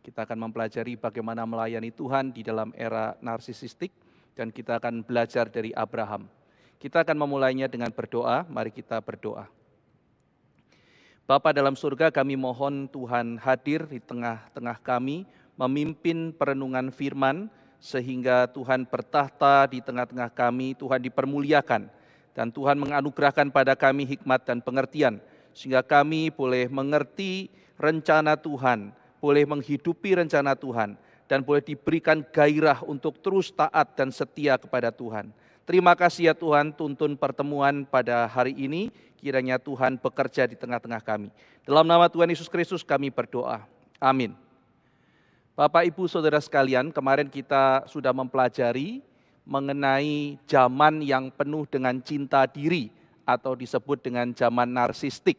Kita akan mempelajari bagaimana melayani Tuhan di dalam era narsisistik dan kita akan belajar dari Abraham. Kita akan memulainya dengan berdoa, mari kita berdoa. Bapa dalam surga, kami mohon Tuhan hadir di tengah-tengah kami, memimpin perenungan firman, sehingga Tuhan bertahta di tengah-tengah kami, Tuhan dipermuliakan, dan Tuhan menganugerahkan pada kami hikmat dan pengertian, sehingga kami boleh mengerti rencana Tuhan, boleh menghidupi rencana Tuhan, dan boleh diberikan gairah untuk terus taat dan setia kepada Tuhan. Terima kasih ya Tuhan, tuntun pertemuan pada hari ini, kiranya Tuhan bekerja di tengah-tengah kami. Dalam nama Tuhan Yesus Kristus kami berdoa. Amin. Bapak, Ibu, Saudara sekalian, kemarin kita sudah mempelajari mengenai zaman yang penuh dengan cinta diri atau disebut dengan zaman narsistik.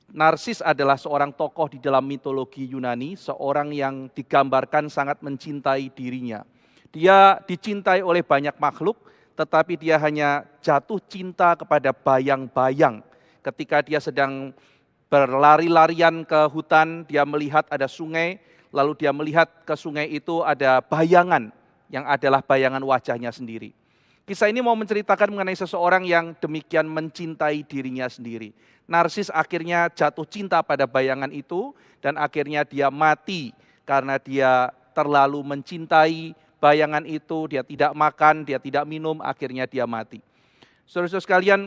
Narsis adalah seorang tokoh di dalam mitologi Yunani, seorang yang digambarkan sangat mencintai dirinya. Dia dicintai oleh banyak makhluk, tetapi dia hanya jatuh cinta kepada bayang-bayang. Ketika dia sedang berlari-larian ke hutan, dia melihat ada sungai, lalu dia melihat ke sungai itu ada bayangan, yang adalah bayangan wajahnya sendiri. Kisah ini mau menceritakan mengenai seseorang yang demikian mencintai dirinya sendiri. Narsis akhirnya jatuh cinta pada bayangan itu, dan akhirnya dia mati karena dia terlalu mencintai bayangan itu, dia tidak makan, dia tidak minum, akhirnya dia mati. Saudara-saudara sekalian,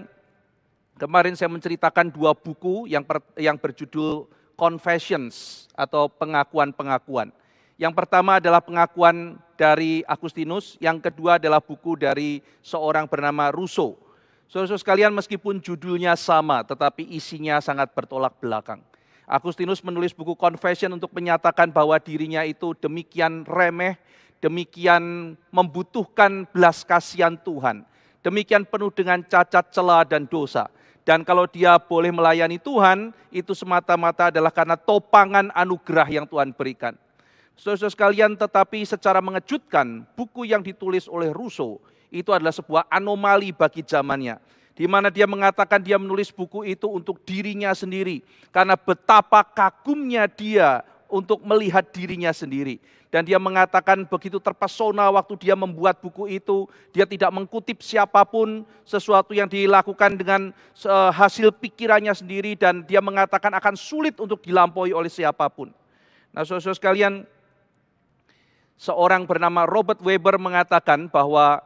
kemarin saya menceritakan dua buku yang berjudul Confessions atau pengakuan-pengakuan. Yang pertama adalah pengakuan dari Agustinus, yang kedua adalah buku dari seorang bernama Rousseau. Saudara-saudara sekalian, meskipun judulnya sama, tetapi isinya sangat bertolak belakang. Agustinus menulis buku Confession untuk menyatakan bahwa dirinya itu demikian remeh, demikian membutuhkan belas kasihan Tuhan, demikian penuh dengan cacat celah dan dosa. Dan kalau dia boleh melayani Tuhan, itu semata-mata adalah karena topangan anugerah yang Tuhan berikan. Saudara-saudara sekalian, tetapi secara mengejutkan, buku yang ditulis oleh Rousseau itu adalah sebuah anomali bagi zamannya, di mana dia mengatakan dia menulis buku itu untuk dirinya sendiri, karena betapa kagumnya dia untuk melihat dirinya sendiri. Dan dia mengatakan begitu terpesona waktu dia membuat buku itu, dia tidak mengkutip siapapun, sesuatu yang dilakukan dengan hasil pikirannya sendiri, dan dia mengatakan akan sulit untuk dilampaui oleh siapapun. Nah, saudara-saudara sekalian, seorang bernama Robert Weber mengatakan bahwa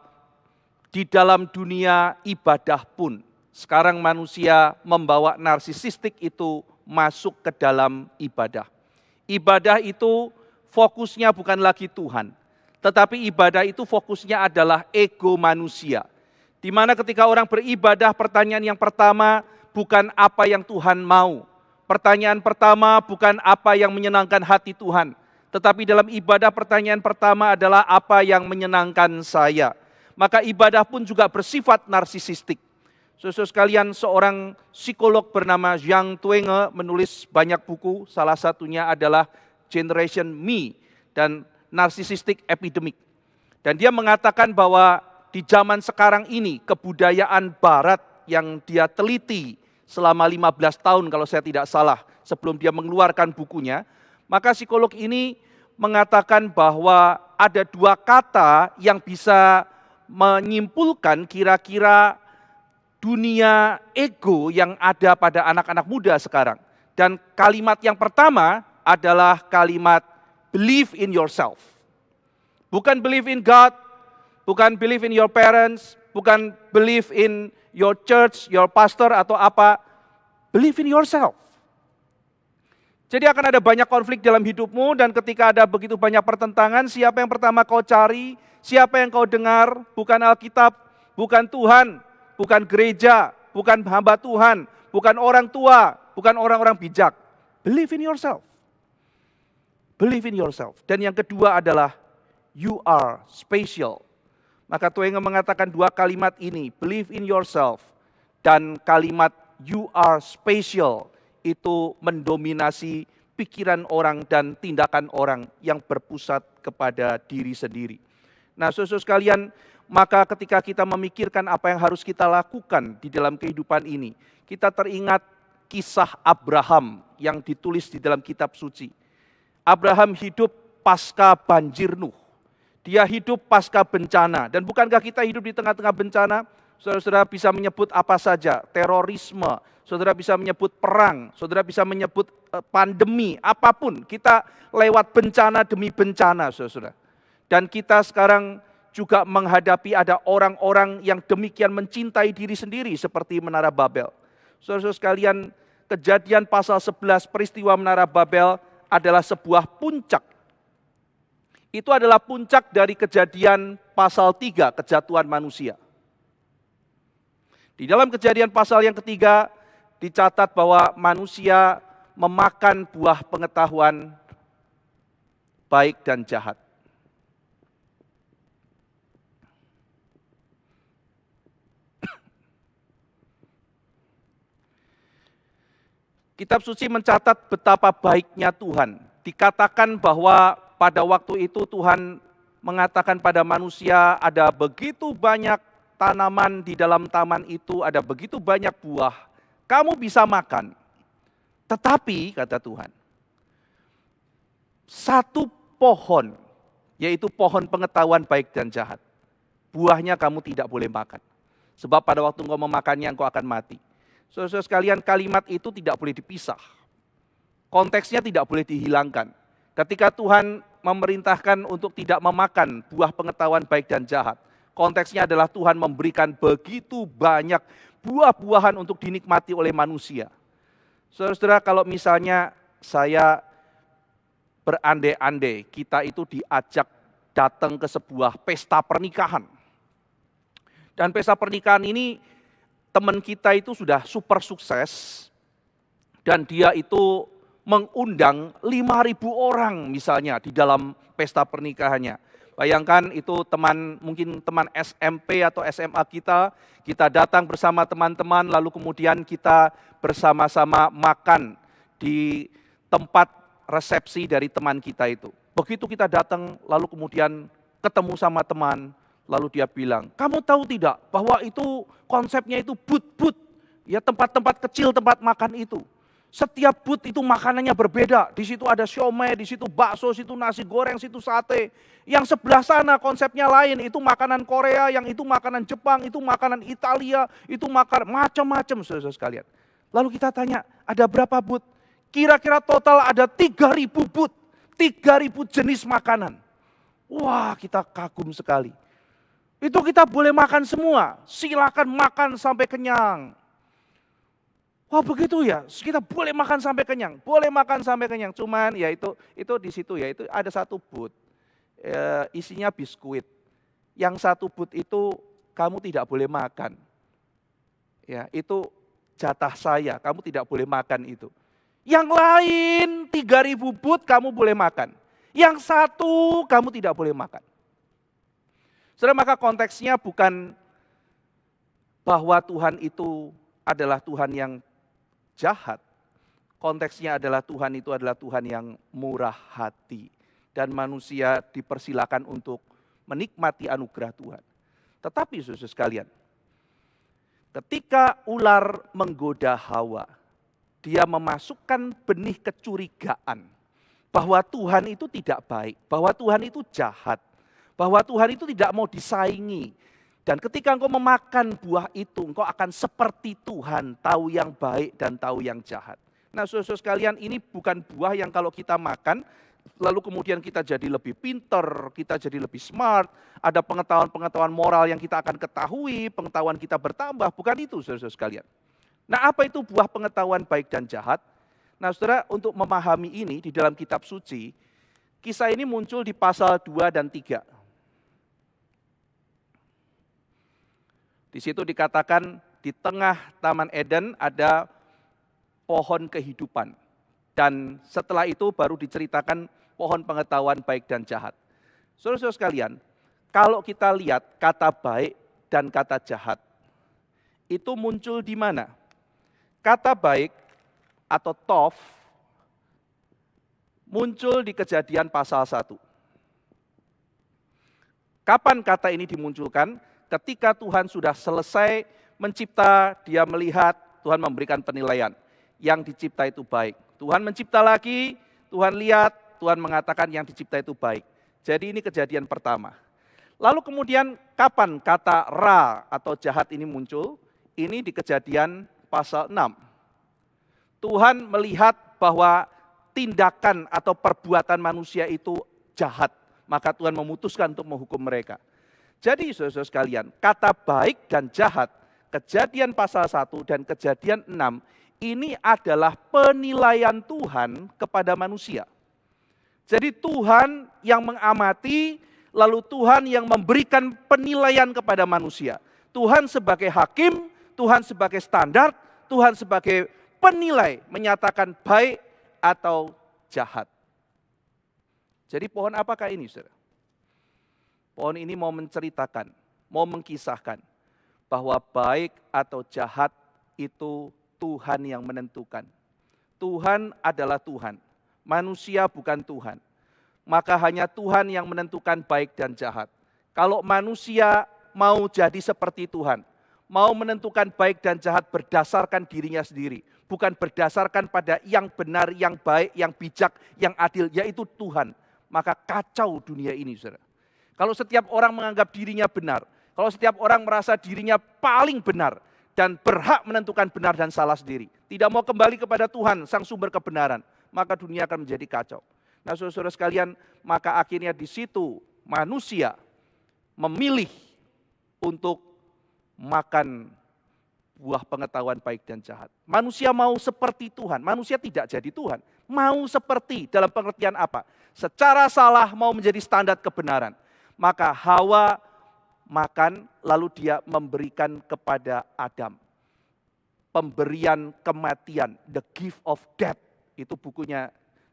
di dalam dunia ibadah pun, sekarang manusia membawa narsisistik itu masuk ke dalam ibadah. Ibadah itu fokusnya bukan lagi Tuhan, tetapi ibadah itu fokusnya adalah ego manusia. Di mana ketika orang beribadah, pertanyaan yang pertama bukan apa yang Tuhan mau. Pertanyaan pertama bukan apa yang menyenangkan hati Tuhan. Tetapi dalam ibadah pertanyaan pertama adalah apa yang menyenangkan saya. Maka ibadah pun juga bersifat narsisistik. Saudara sekalian, seorang psikolog bernama Jean Twenge menulis banyak buku, salah satunya adalah Generation Me dan Narcissistic Epidemic. Dan dia mengatakan bahwa di zaman sekarang ini kebudayaan barat yang dia teliti selama 15 tahun kalau saya tidak salah sebelum dia mengeluarkan bukunya, maka psikolog ini mengatakan bahwa ada dua kata yang bisa menyimpulkan kira-kira dunia ego yang ada pada anak-anak muda sekarang. Dan kalimat yang pertama adalah kalimat believe in yourself. Bukan believe in God, bukan believe in your parents, bukan believe in your church, your pastor atau apa. Believe in yourself. Jadi akan ada banyak konflik dalam hidupmu, dan ketika ada begitu banyak pertentangan, siapa yang pertama kau cari, siapa yang kau dengar, bukan Alkitab, bukan Tuhan, bukan gereja, bukan hamba Tuhan, bukan orang tua, bukan orang-orang bijak. Believe in yourself. Believe in yourself. Dan yang kedua adalah you are special. Maka Twenge mengatakan dua kalimat ini, believe in yourself dan kalimat you are special, itu mendominasi pikiran orang dan tindakan orang yang berpusat kepada diri sendiri. Nah, saudara sekalian, maka ketika kita memikirkan apa yang harus kita lakukan di dalam kehidupan ini, kita teringat kisah Abraham yang ditulis di dalam kitab suci. Abraham hidup pasca banjir Nuh. Dia hidup pasca bencana. Dan bukankah kita hidup di tengah-tengah bencana? Saudara-saudara bisa menyebut apa saja, terorisme, saudara bisa menyebut perang, saudara bisa menyebut pandemi, apapun. Kita lewat bencana demi bencana, saudara-saudara. Dan kita sekarang juga menghadapi ada orang-orang yang demikian mencintai diri sendiri seperti Menara Babel. Saudara-saudara sekalian, Kejadian pasal 11 peristiwa Menara Babel adalah sebuah puncak. Itu adalah puncak dari Kejadian pasal 3, kejatuhan manusia. Di dalam Kejadian pasal yang ketiga dicatat bahwa manusia memakan buah pengetahuan baik dan jahat. Kitab suci mencatat betapa baiknya Tuhan. Dikatakan bahwa pada waktu itu Tuhan mengatakan pada manusia ada begitu banyak tanaman di dalam taman itu, ada begitu banyak buah. Kamu bisa makan. Tetapi, kata Tuhan, satu pohon, yaitu pohon pengetahuan baik dan jahat. Buahnya kamu tidak boleh makan. Sebab pada waktu engkau memakannya engkau akan mati. Saudara-saudara sekalian, kalimat itu tidak boleh dipisah. Konteksnya tidak boleh dihilangkan. Ketika Tuhan memerintahkan untuk tidak memakan buah pengetahuan baik dan jahat, konteksnya adalah Tuhan memberikan begitu banyak buah-buahan untuk dinikmati oleh manusia. Saudara-saudara, kalau misalnya saya berandai-andai, kita itu diajak datang ke sebuah pesta pernikahan. Dan pesta pernikahan ini, teman kita itu sudah super sukses dan dia itu mengundang 5.000 orang misalnya di dalam pesta pernikahannya. Bayangkan itu mungkin teman SMP atau SMA kita datang bersama teman-teman lalu kemudian kita bersama-sama makan di tempat resepsi dari teman kita itu. Begitu kita datang lalu kemudian ketemu sama teman, lalu dia bilang, kamu tahu tidak bahwa itu konsepnya itu booth, ya tempat-tempat kecil tempat makan itu. Setiap booth itu makanannya berbeda. Di situ ada siomay, di situ bakso, situ nasi goreng, situ sate. Yang sebelah sana konsepnya lain, itu makanan Korea, yang itu makanan Jepang, itu makanan Italia, itu macam-macam saudara sekalian. Lalu kita tanya, ada berapa booth? Kira-kira total ada 3.000 booth, 3.000 jenis makanan. Wah, kita kagum sekali. Itu kita boleh makan semua, silakan makan sampai kenyang. Wah begitu ya, kita boleh makan sampai kenyang, boleh makan sampai kenyang. Cuman ya itu di situ ya, itu ada satu booth, isinya biskuit. Yang satu booth itu kamu tidak boleh makan. Ya, itu jatah saya, kamu tidak boleh makan itu. Yang lain 3.000 booth kamu boleh makan. Yang satu kamu tidak boleh makan. Saudara, maka konteksnya bukan bahwa Tuhan itu adalah Tuhan yang jahat. Konteksnya adalah Tuhan itu adalah Tuhan yang murah hati. Dan manusia dipersilakan untuk menikmati anugerah Tuhan. Tetapi saudara sekalian, ketika ular menggoda Hawa, dia memasukkan benih kecurigaan bahwa Tuhan itu tidak baik, bahwa Tuhan itu jahat. Bahwa Tuhan itu tidak mau disaingi. Dan ketika engkau memakan buah itu, engkau akan seperti Tuhan, tahu yang baik dan tahu yang jahat. Nah saudara sekalian, ini bukan buah yang kalau kita makan, lalu kemudian kita jadi lebih pinter, kita jadi lebih smart, ada pengetahuan-pengetahuan moral yang kita akan ketahui, pengetahuan kita bertambah, bukan itu saudara sekalian. Nah apa itu buah pengetahuan baik dan jahat? Nah saudara, untuk memahami ini di dalam kitab suci, kisah ini muncul di pasal 2 dan 3. Di situ dikatakan di tengah Taman Eden ada pohon kehidupan. Dan setelah itu baru diceritakan pohon pengetahuan baik dan jahat. Saudara-saudara sekalian, kalau kita lihat kata baik dan kata jahat, itu muncul di mana? Kata baik atau tov muncul di Kejadian pasal 1. Kapan kata ini dimunculkan? Ketika Tuhan sudah selesai mencipta, dia melihat, Tuhan memberikan penilaian. Yang dicipta itu baik. Tuhan mencipta lagi, Tuhan lihat, Tuhan mengatakan yang dicipta itu baik. Jadi ini kejadian pertama. Lalu kemudian kapan kata ra atau jahat ini muncul? Ini di Kejadian pasal 6. Tuhan melihat bahwa tindakan atau perbuatan manusia itu jahat. Maka Tuhan memutuskan untuk menghukum mereka. Jadi saudara-saudara sekalian, kata baik dan jahat, Kejadian pasal 1 dan Kejadian 6, ini adalah penilaian Tuhan kepada manusia. Jadi Tuhan yang mengamati, lalu Tuhan yang memberikan penilaian kepada manusia. Tuhan sebagai hakim, Tuhan sebagai standar, Tuhan sebagai penilai, menyatakan baik atau jahat. Jadi pohon apakah ini, saudara? Pohon ini mau menceritakan, mau mengkisahkan bahwa baik atau jahat itu Tuhan yang menentukan. Tuhan adalah Tuhan, manusia bukan Tuhan. Maka hanya Tuhan yang menentukan baik dan jahat. Kalau manusia mau jadi seperti Tuhan, mau menentukan baik dan jahat berdasarkan dirinya sendiri, bukan berdasarkan pada yang benar, yang baik, yang bijak, yang adil, yaitu Tuhan. Maka kacau dunia ini, saudara. Kalau setiap orang menganggap dirinya benar, kalau setiap orang merasa dirinya paling benar, dan berhak menentukan benar dan salah sendiri, tidak mau kembali kepada Tuhan, sang sumber kebenaran, maka dunia akan menjadi kacau. Nah saudara-saudara sekalian, maka akhirnya di situ manusia memilih untuk makan buah pengetahuan baik dan jahat. Manusia mau seperti Tuhan, manusia tidak jadi Tuhan. Mau seperti dalam pengertian apa? Secara salah mau menjadi standar kebenaran. Maka Hawa makan, lalu dia memberikan kepada Adam. Pemberian kematian, the gift of death, itu bukunya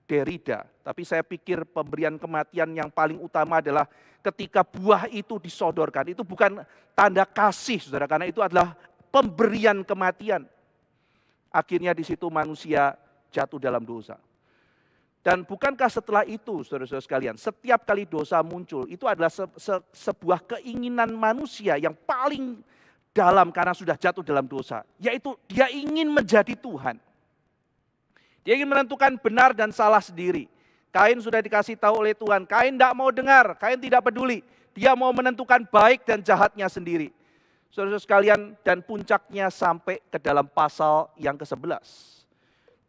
Derrida. Tapi saya pikir pemberian kematian yang paling utama adalah ketika buah itu disodorkan. Itu bukan tanda kasih, saudara, karena itu adalah pemberian kematian. Akhirnya di situ manusia jatuh dalam dosa. Dan bukankah setelah itu, saudara-saudara sekalian, setiap kali dosa muncul, itu adalah sebuah keinginan manusia yang paling dalam karena sudah jatuh dalam dosa. Yaitu dia ingin menjadi Tuhan. Dia ingin menentukan benar dan salah sendiri. Kain sudah dikasih tahu oleh Tuhan, Kain tidak mau dengar, Kain tidak peduli. Dia mau menentukan baik dan jahatnya sendiri. Saudara-saudara sekalian, dan puncaknya sampai ke dalam pasal yang ke-11.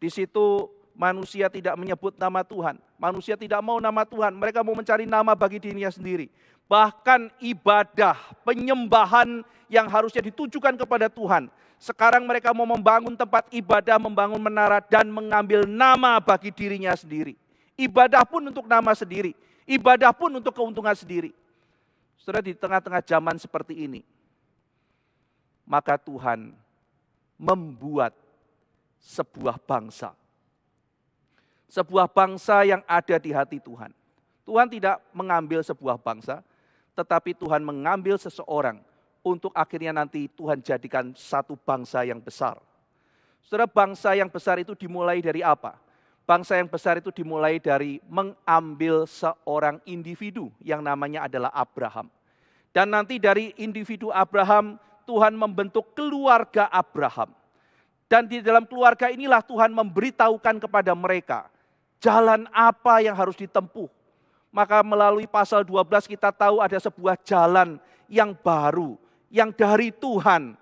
Di situ manusia tidak menyebut nama Tuhan. Manusia tidak mau nama Tuhan. Mereka mau mencari nama bagi dirinya sendiri. Bahkan ibadah, penyembahan yang harusnya ditujukan kepada Tuhan. Sekarang mereka mau membangun tempat ibadah, membangun menara, dan mengambil nama bagi dirinya sendiri. Ibadah pun untuk nama sendiri. Ibadah pun untuk keuntungan sendiri. Saudara, di tengah-tengah zaman seperti ini, maka Tuhan membuat sebuah bangsa. Sebuah bangsa yang ada di hati Tuhan. Tuhan tidak mengambil sebuah bangsa, tetapi Tuhan mengambil seseorang untuk akhirnya nanti Tuhan jadikan satu bangsa yang besar. Saudara, bangsa yang besar itu dimulai dari apa? Bangsa yang besar itu dimulai dari mengambil seorang individu yang namanya adalah Abraham. Dan nanti dari individu Abraham, Tuhan membentuk keluarga Abraham. Dan di dalam keluarga inilah Tuhan memberitahukan kepada mereka jalan apa yang harus ditempuh. Maka melalui pasal 12 kita tahu ada sebuah jalan yang baru, yang dari Tuhan.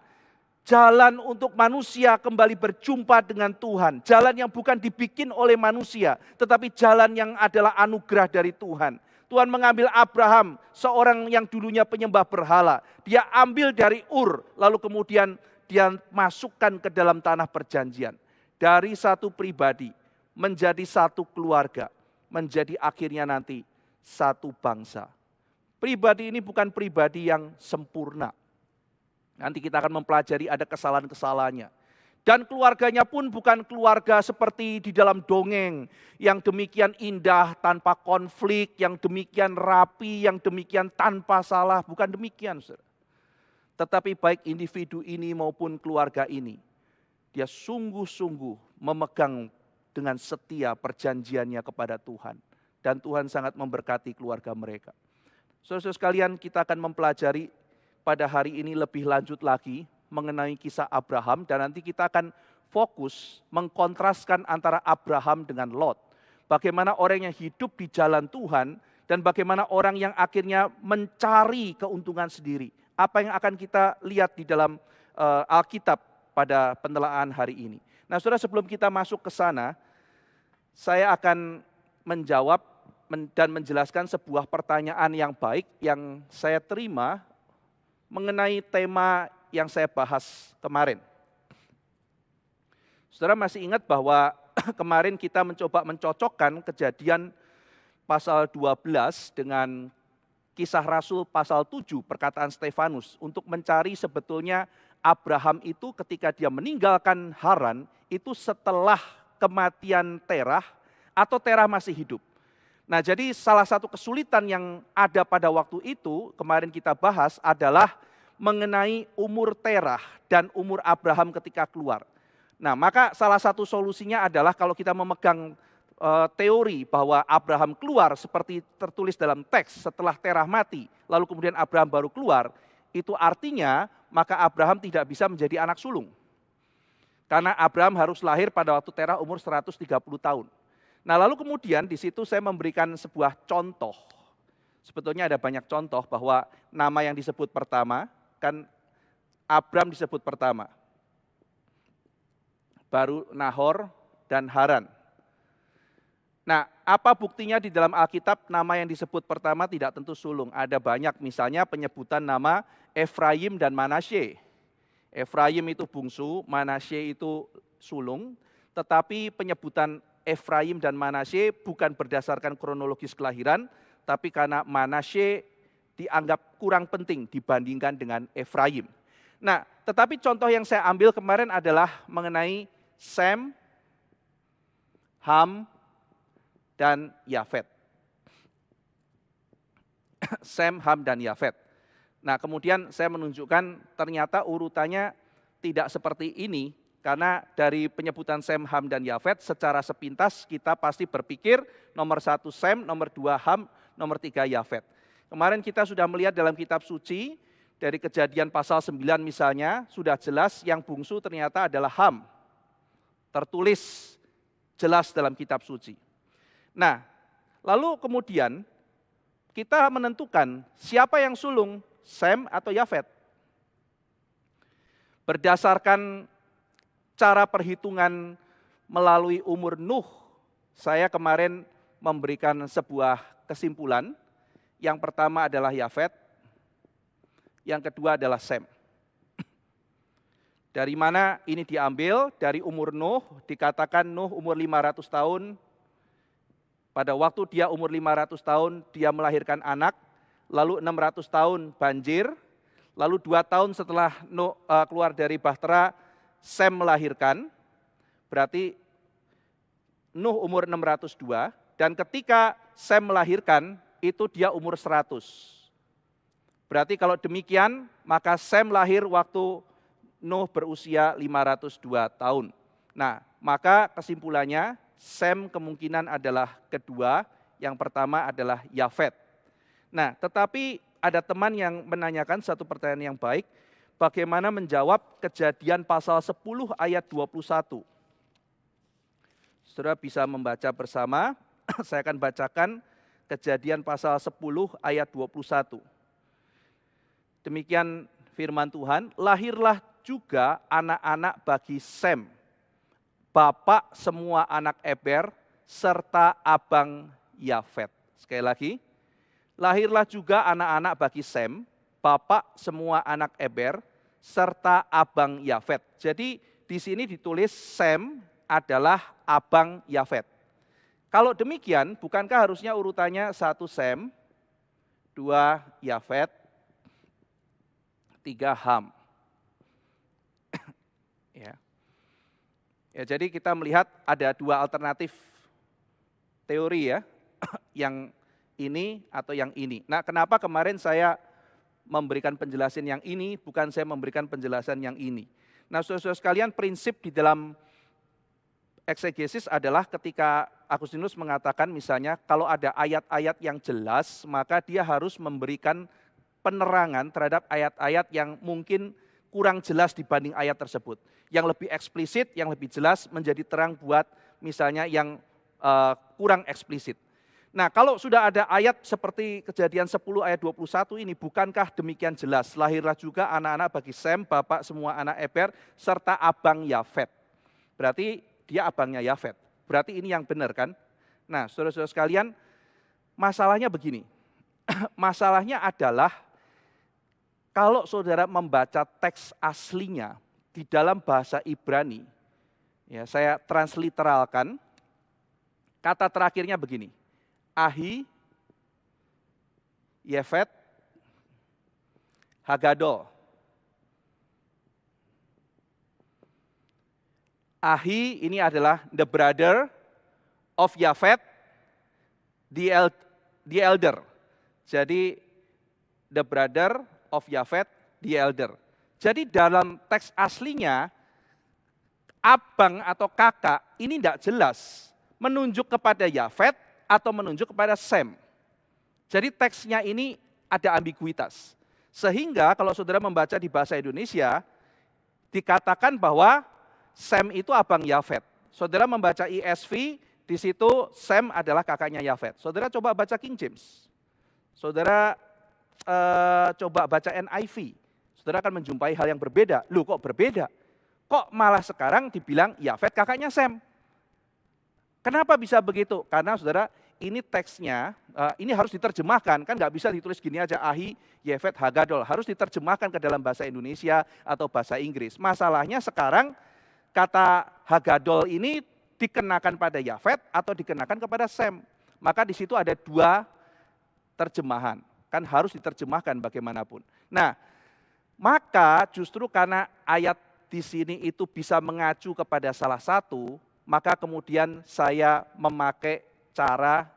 Jalan untuk manusia kembali berjumpa dengan Tuhan. Jalan yang bukan dibikin oleh manusia, tetapi jalan yang adalah anugerah dari Tuhan. Tuhan mengambil Abraham, seorang yang dulunya penyembah berhala. Dia ambil dari Ur, lalu kemudian dia masukkan ke dalam tanah perjanjian. Dari satu pribadi menjadi satu keluarga, menjadi akhirnya nanti satu bangsa. Pribadi ini bukan pribadi yang sempurna. Nanti kita akan mempelajari ada kesalahan-kesalahannya. Dan keluarganya pun bukan keluarga seperti di dalam dongeng, yang demikian indah tanpa konflik, yang demikian rapi, yang demikian tanpa salah. Bukan demikian, saudara. Tetapi baik individu ini maupun keluarga ini, dia sungguh-sungguh memegang dengan setia perjanjiannya kepada Tuhan. Dan Tuhan sangat memberkati keluarga mereka. Saudara-saudara sekalian, kita akan mempelajari pada hari ini lebih lanjut lagi mengenai kisah Abraham. Dan nanti kita akan fokus mengkontraskan antara Abraham dengan Lot. bagaimana orang yang hidup di jalan Tuhan, dan bagaimana orang yang akhirnya mencari keuntungan sendiri. Apa yang akan kita lihat di dalam Alkitab pada pentelaan hari ini. Nah saudara, sebelum kita masuk ke sana, saya akan menjawab dan menjelaskan sebuah pertanyaan yang baik yang saya terima mengenai tema yang saya bahas kemarin. Saudara masih ingat bahwa kemarin kita mencoba mencocokkan Kejadian pasal 12 dengan Kisah Rasul pasal 7, perkataan Stefanus, untuk mencari sebetulnya Abraham itu ketika dia meninggalkan Haran, itu setelah kematian Terah atau Terah masih hidup. Nah jadi salah satu kesulitan yang ada pada waktu itu, kemarin kita bahas adalah mengenai umur Terah dan umur Abraham ketika keluar. Nah maka salah satu solusinya adalah kalau kita memegang teori bahwa Abraham keluar seperti tertulis dalam teks setelah Terah mati, lalu kemudian Abraham baru keluar, itu artinya maka Abraham tidak bisa menjadi anak sulung. Karena Abraham harus lahir pada waktu Terah umur 130 tahun. Nah lalu kemudian di situ saya memberikan sebuah contoh. Sebetulnya ada banyak contoh bahwa nama yang disebut pertama, kan Abram disebut pertama. Baru Nahor dan Haran. Nah, apa buktinya di dalam Alkitab nama yang disebut pertama tidak tentu sulung. Ada banyak, misalnya penyebutan nama Efraim dan Manasye. Efraim itu bungsu, Manasye itu sulung, tetapi penyebutan Efraim dan Manasye bukan berdasarkan kronologis kelahiran, tapi karena Manasye dianggap kurang penting dibandingkan dengan Efraim. Nah, tetapi contoh yang saya ambil kemarin adalah mengenai Sem, Ham, dan Yafet. Sem, Ham, dan Yafet. Nah kemudian saya menunjukkan ternyata urutannya tidak seperti ini, karena dari penyebutan Sem, Ham, dan Yafet secara sepintas kita pasti berpikir nomor 1 Sem, nomor 2 Ham, nomor 3 Yafet. Kemarin kita sudah melihat dalam kitab suci, dari Kejadian pasal 9 misalnya, sudah jelas yang bungsu ternyata adalah Ham. Tertulis jelas dalam kitab suci. Nah, lalu kemudian kita menentukan siapa yang sulung, Sem atau Yafet. Berdasarkan cara perhitungan melalui umur Nuh, saya kemarin memberikan sebuah kesimpulan. Yang pertama adalah Yafet, yang kedua adalah Sem. Dari mana ini diambil? Dari umur Nuh, dikatakan Nuh umur 500 tahun. Pada waktu dia umur 500 tahun, dia melahirkan anak, lalu 600 tahun banjir, lalu 2 tahun setelah Nuh keluar dari bahtera, Sem melahirkan, berarti Nuh umur 602, dan ketika Sem melahirkan, itu dia umur 100. Berarti kalau demikian, maka Sem lahir waktu Nuh berusia 502 tahun. Nah, maka kesimpulannya, Sem kemungkinan adalah kedua, yang pertama adalah Yafet. Nah, tetapi ada teman yang menanyakan satu pertanyaan yang baik, bagaimana menjawab Kejadian pasal 10 ayat 21. Saudara bisa membaca bersama, saya akan bacakan Kejadian pasal 10 ayat 21. Demikian firman Tuhan, lahirlah juga anak-anak bagi Sem, bapak semua anak Eber, serta abang Yafet. Sekali lagi, lahirlah juga anak-anak bagi Sem, bapak semua anak Eber, serta abang Yafet. Jadi di sini ditulis Sem adalah abang Yafet. Kalau demikian, bukankah harusnya urutannya 1 Sem, 2 Yafet, 3 Ham? Ya. Ya, jadi kita melihat ada 2 alternatif teori ya, yang ini atau yang ini. Nah, kenapa kemarin saya memberikan penjelasan yang ini, bukan saya memberikan penjelasan yang ini. Nah, saudara-saudara sekalian, prinsip di dalam eksegesis adalah ketika Agustinus mengatakan misalnya kalau ada ayat-ayat yang jelas, maka dia harus memberikan penerangan terhadap ayat-ayat yang mungkin kurang jelas dibanding ayat tersebut. Yang lebih eksplisit, yang lebih jelas menjadi terang buat misalnya yang kurang eksplisit. Nah, kalau sudah ada ayat seperti Kejadian 10 ayat 21 ini, bukankah demikian jelas? Lahirlah juga anak-anak bagi Sem, bapak semua anak Eber, serta abang Yafet. Berarti dia abangnya Yafet. Berarti ini yang benar kan? Nah, saudara-saudara sekalian, masalahnya begini. Masalahnya adalah kalau saudara membaca teks aslinya di dalam bahasa Ibrani, ya saya transliteralkan, kata terakhirnya begini. Ahi, Yefet, Hagadol. Ahi ini adalah the brother of Yafet, the elder. Jadi the brother of Yafet, the elder. Jadi dalam teks aslinya, abang atau kakak ini tidak jelas menunjuk kepada Yafet atau menunjuk kepada Sem. Jadi teksnya ini ada ambiguitas. Sehingga kalau saudara membaca di bahasa Indonesia, dikatakan bahwa Sem itu abang Yafet. Saudara membaca ESV, di situ Sem adalah kakaknya Yafet. Saudara coba baca King James. Saudara coba baca NIV. Saudara akan menjumpai hal yang berbeda. Loh kok berbeda? Kok malah sekarang dibilang Yafet kakaknya Sem? Kenapa bisa begitu? Karena saudara, ini teksnya, ini harus diterjemahkan. Kan nggak bisa ditulis gini aja, Ahi, Yefet, Hagadol. Harus diterjemahkan ke dalam bahasa Indonesia atau bahasa Inggris. Masalahnya sekarang kata Hagadol ini dikenakan pada Yafet atau dikenakan kepada Sem. Maka di situ ada dua terjemahan. Kan harus diterjemahkan bagaimanapun. Nah, maka justru karena ayat di sini itu bisa mengacu kepada salah satu, maka kemudian saya memakai cara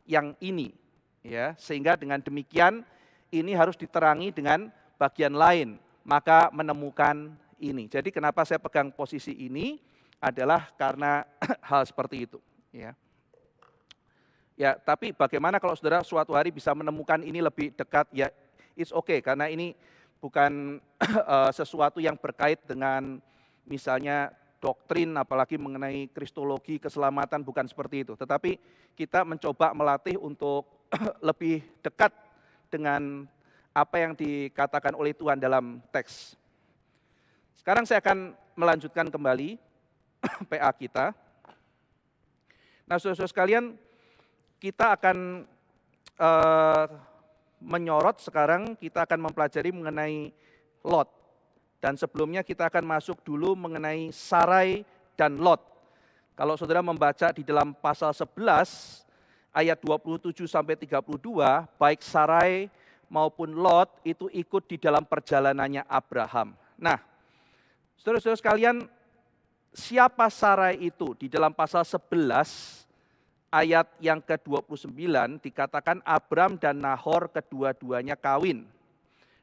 yang ini, ya, sehingga dengan demikian ini harus diterangi dengan bagian lain, maka menemukan ini. Jadi kenapa saya pegang posisi ini adalah karena hal seperti itu, ya. Ya, tapi bagaimana kalau saudara suatu hari bisa menemukan ini lebih dekat, ya it's okay, karena ini bukan sesuatu yang berkait dengan misalnya doktrin, apalagi mengenai kristologi, keselamatan, bukan seperti itu. Tetapi kita mencoba melatih untuk lebih dekat dengan apa yang dikatakan oleh Tuhan dalam teks. Sekarang saya akan melanjutkan kembali PA kita. Nah, saudara-saudara sekalian, kita akan menyorot sekarang, kita akan mempelajari mengenai Lot. Dan sebelumnya kita akan masuk dulu mengenai Sarai dan Lot. Kalau saudara membaca di dalam pasal 11 ayat 27 sampai 32, baik Sarai maupun Lot itu ikut di dalam perjalanannya Abraham. Nah, saudara-saudara sekalian, siapa Sarai itu? Di dalam pasal 11 ayat yang ke-29 dikatakan Abram dan Nahor kedua-duanya kawin.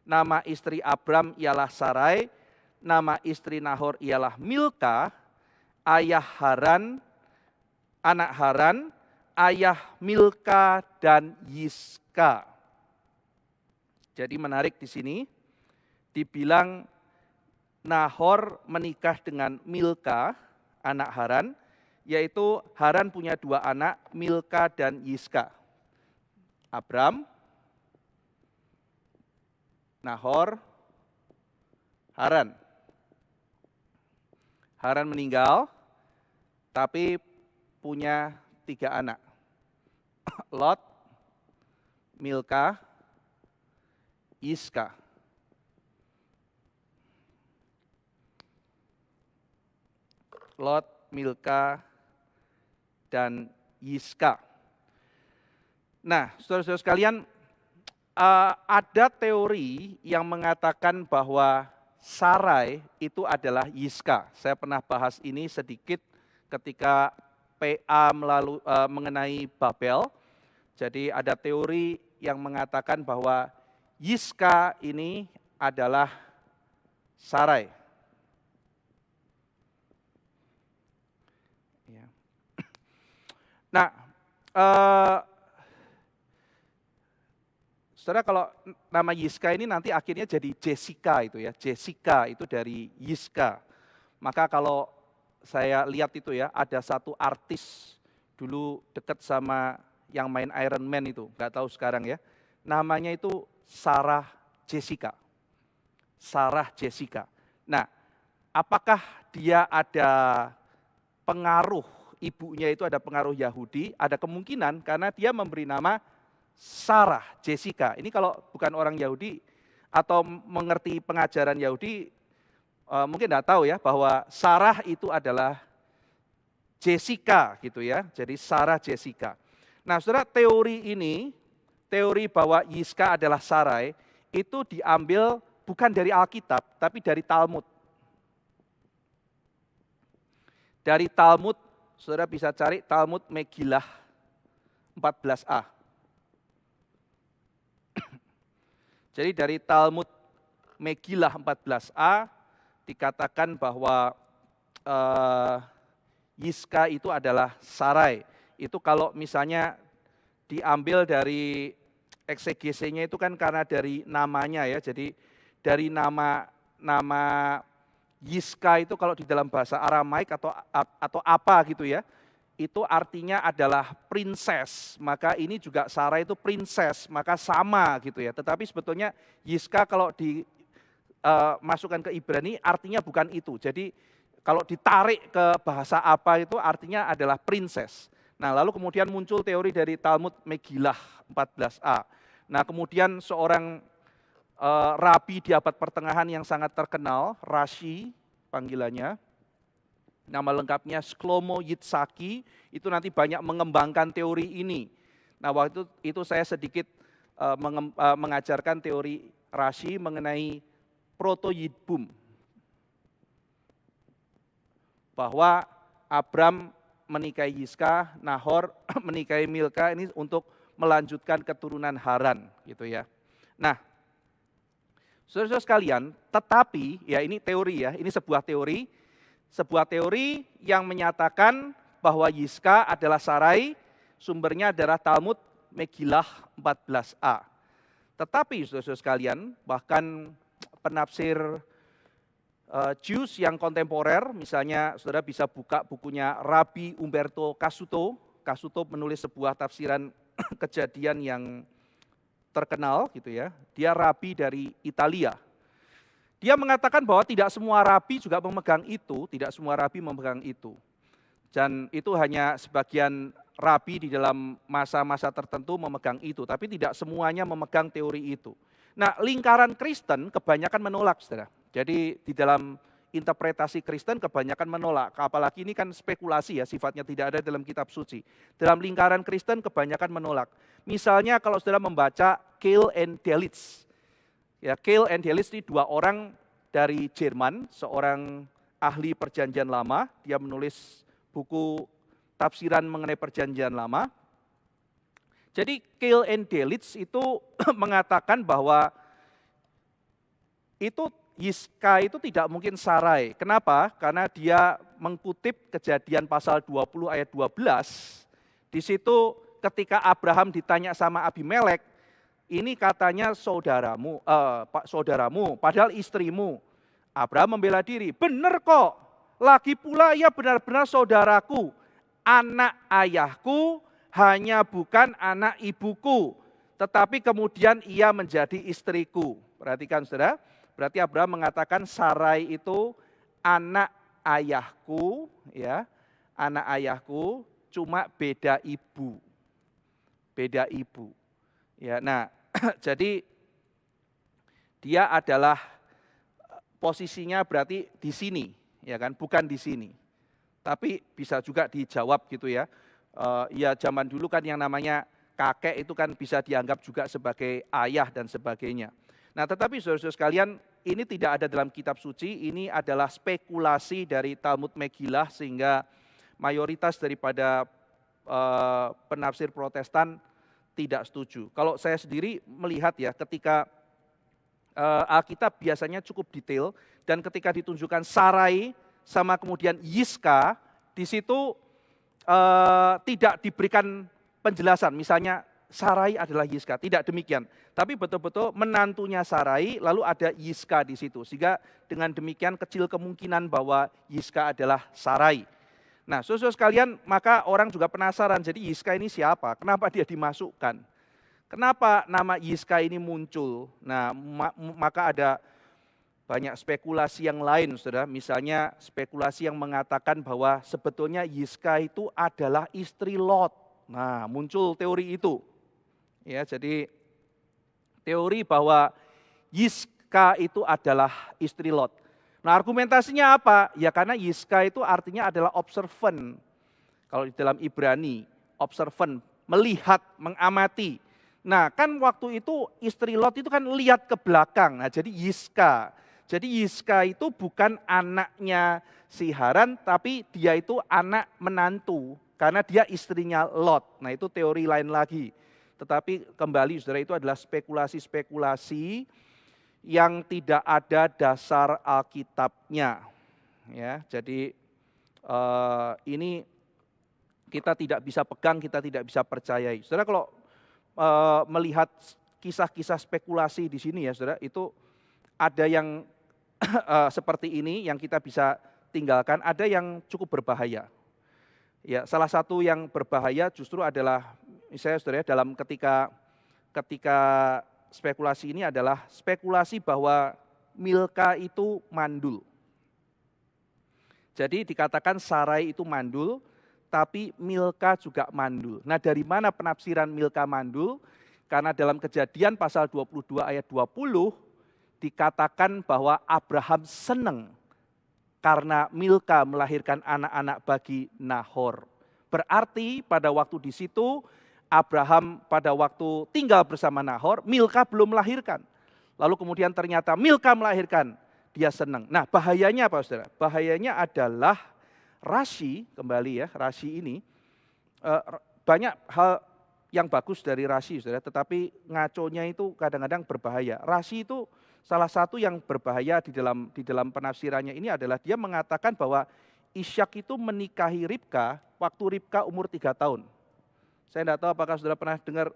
Nama istri Abram ialah Sarai, nama istri Nahor ialah Milka, ayah Haran, anak Haran, ayah Milka dan Yiska. Jadi menarik di sini, dibilang Nahor menikah dengan Milka, anak Haran, yaitu Haran punya dua anak, Milka dan Yiska. Abram, Nahor, Haran. Haran meninggal, tapi punya 3 anak. Lot, Milka, Yiska. Lot, Milka, dan Yiska. Nah, saudara-saudara sekalian, ada teori yang mengatakan bahwa Sarai itu adalah Yiska. Saya pernah bahas ini sedikit ketika PA mengenai Babel. Jadi ada teori yang mengatakan bahwa Yiska ini adalah Sarai. Nah, saudara, kalau nama Yiska ini nanti akhirnya jadi Jessica itu ya. Jessica itu dari Yiska. Maka kalau saya lihat itu ya, ada satu artis dulu dekat sama yang main Iron Man itu, nggak tahu sekarang ya. Namanya itu Sarah Jessica. Sarah Jessica. Nah, apakah dia ada pengaruh, ibunya itu ada pengaruh Yahudi? Ada kemungkinan karena dia memberi nama Sarah Jessica. Ini kalau bukan orang Yahudi atau mengerti pengajaran Yahudi, mungkin tidak tahu ya bahwa Sarah itu adalah Jessica gitu ya. Jadi Sarah Jessica. Nah, saudara, teori bahwa Yiska adalah Sarai itu diambil bukan dari Alkitab, tapi dari Talmud. Dari Talmud, saudara bisa cari Talmud Megillah 14a. Jadi dari Talmud Megillah 14a dikatakan bahwa Yiska itu adalah Sarai. Itu kalau misalnya diambil dari eksegesinya itu kan karena dari namanya ya. Jadi dari nama Yiska itu kalau di dalam bahasa Aramaik atau apa gitu ya, itu artinya adalah princess. Maka ini juga Sarah itu princess, maka sama gitu ya. Tetapi sebetulnya Yiska kalau dimasukkan ke Ibrani artinya bukan itu. Jadi kalau ditarik ke bahasa apa itu artinya adalah princess. Nah, lalu kemudian muncul teori dari Talmud Megillah 14a. Nah, kemudian seorang rabi di abad pertengahan yang sangat terkenal, Rashi panggilannya, nama lengkapnya Shlomo Yitzhaki, itu nanti banyak mengembangkan teori ini. Nah, waktu itu saya sedikit mengajarkan teori Rashi mengenai proto-Yidbum. Bahwa Abram menikahi Yiska, Nahor menikahi Milka ini untuk melanjutkan keturunan Haran gitu ya. Nah, saudara-saudara sekalian, tetapi ya ini teori ya, ini sebuah teori yang menyatakan bahwa Yiska adalah Sarai, sumbernya adalah Talmud Megillah 14a. Tetapi saudara-saudara sekalian, bahkan penafsir Jews yang kontemporer, misalnya saudara bisa buka bukunya Rabbi Umberto Cassuto. Cassuto menulis sebuah tafsiran kejadian yang terkenal gitu ya. Dia rabi dari Italia. Dia mengatakan bahwa tidak semua rabi juga memegang itu, tidak semua rabi memegang itu. Dan itu hanya sebagian rabi di dalam masa-masa tertentu memegang itu, tapi tidak semuanya memegang teori itu. Nah, lingkaran Kristen kebanyakan menolak, saudara. Jadi di dalam interpretasi Kristen kebanyakan menolak, apalagi ini kan spekulasi ya, sifatnya tidak ada dalam kitab suci. Dalam lingkaran Kristen kebanyakan menolak. Misalnya kalau saudara membaca Keil and Delitzsch. Ya, Keil and Delitzsch ini dua orang dari Jerman, seorang ahli perjanjian lama, dia menulis buku tafsiran mengenai perjanjian lama. Jadi Keil and Delitzsch itu mengatakan bahwa itu Yiska itu tidak mungkin Sarai. Kenapa? Karena dia mengutip Kejadian pasal 20 ayat 12. Di situ ketika Abraham ditanya sama Abimelek, ini katanya saudaramu, padahal istrimu. Abraham membela diri, benar kok. Lagi pula ia benar-benar saudaraku. Anak ayahku hanya bukan anak ibuku. Tetapi kemudian ia menjadi istriku. Perhatikan saudara. Berarti Abraham mengatakan Sarai itu anak ayahku, ya, anak ayahku, cuma beda ibu, ya. Nah, jadi dia adalah posisinya berarti di sini, ya kan, bukan di sini. Tapi bisa juga dijawab gitu ya. Ya zaman dulu kan yang namanya kakek itu kan bisa dianggap juga sebagai ayah dan sebagainya. Nah, tetapi saudara-saudara sekalian, ini tidak ada dalam kitab suci, ini adalah spekulasi dari Talmud Megillah sehingga mayoritas daripada penafsir Protestan tidak setuju. Kalau saya sendiri melihat ya, ketika Alkitab biasanya cukup detail dan ketika ditunjukkan Sarai sama kemudian Yiska, di situ tidak diberikan penjelasan, misalnya Sarai adalah Yiska, tidak demikian. Tapi betul-betul menantunya Sarai, lalu ada Yiska di situ. Sehingga dengan demikian kecil kemungkinan bahwa Yiska adalah Sarai. Nah, saudara sekalian, maka orang juga penasaran, jadi Yiska ini siapa? Kenapa dia dimasukkan? Kenapa nama Yiska ini muncul? Nah, maka ada banyak spekulasi yang lain, saudara. Misalnya spekulasi yang mengatakan bahwa sebetulnya Yiska itu adalah istri Lot. Nah, muncul teori itu. Ya, jadi teori bahwa Yiska itu adalah istri Lot. Nah, argumentasinya apa? Ya karena Yiska itu artinya adalah observant. Kalau di dalam Ibrani, observant, melihat, mengamati. Nah, kan waktu itu istri Lot itu kan lihat ke belakang. Nah, jadi Yiska. Jadi Yiska itu bukan anaknya si Haran, tapi dia itu anak menantu. Karena dia istrinya Lot. Nah, itu teori lain lagi. Tetapi kembali saudara, itu adalah spekulasi-spekulasi yang tidak ada dasar Alkitabnya. Ya, jadi ini kita tidak bisa pegang, kita tidak bisa percayai. Saudara, kalau melihat kisah-kisah spekulasi di sini ya saudara, itu ada yang seperti ini yang kita bisa tinggalkan, ada yang cukup berbahaya. Ya, salah satu yang berbahaya justru adalah misalnya saudara, dalam ketika spekulasi ini adalah spekulasi bahwa Milka itu mandul. Jadi dikatakan Sarai itu mandul, tapi Milka juga mandul. Nah, dari mana penafsiran Milka mandul? Karena dalam Kejadian pasal 22 ayat 20 dikatakan bahwa Abraham senang karena Milka melahirkan anak-anak bagi Nahor. Berarti pada waktu di situ Abraham pada waktu tinggal bersama Nahor, Milka belum melahirkan. Lalu kemudian ternyata Milka melahirkan, dia senang. Nah, bahayanya apa saudara? Bahayanya adalah Rashi, kembali ya, Rashi ini, banyak hal yang bagus dari Rashi saudara, tetapi ngaconya itu kadang-kadang berbahaya. Rashi itu salah satu yang berbahaya di dalam penafsirannya ini adalah dia mengatakan bahwa Ishak itu menikahi Ribka waktu Ribka umur 3 tahun. Saya tidak tahu apakah saudara pernah dengar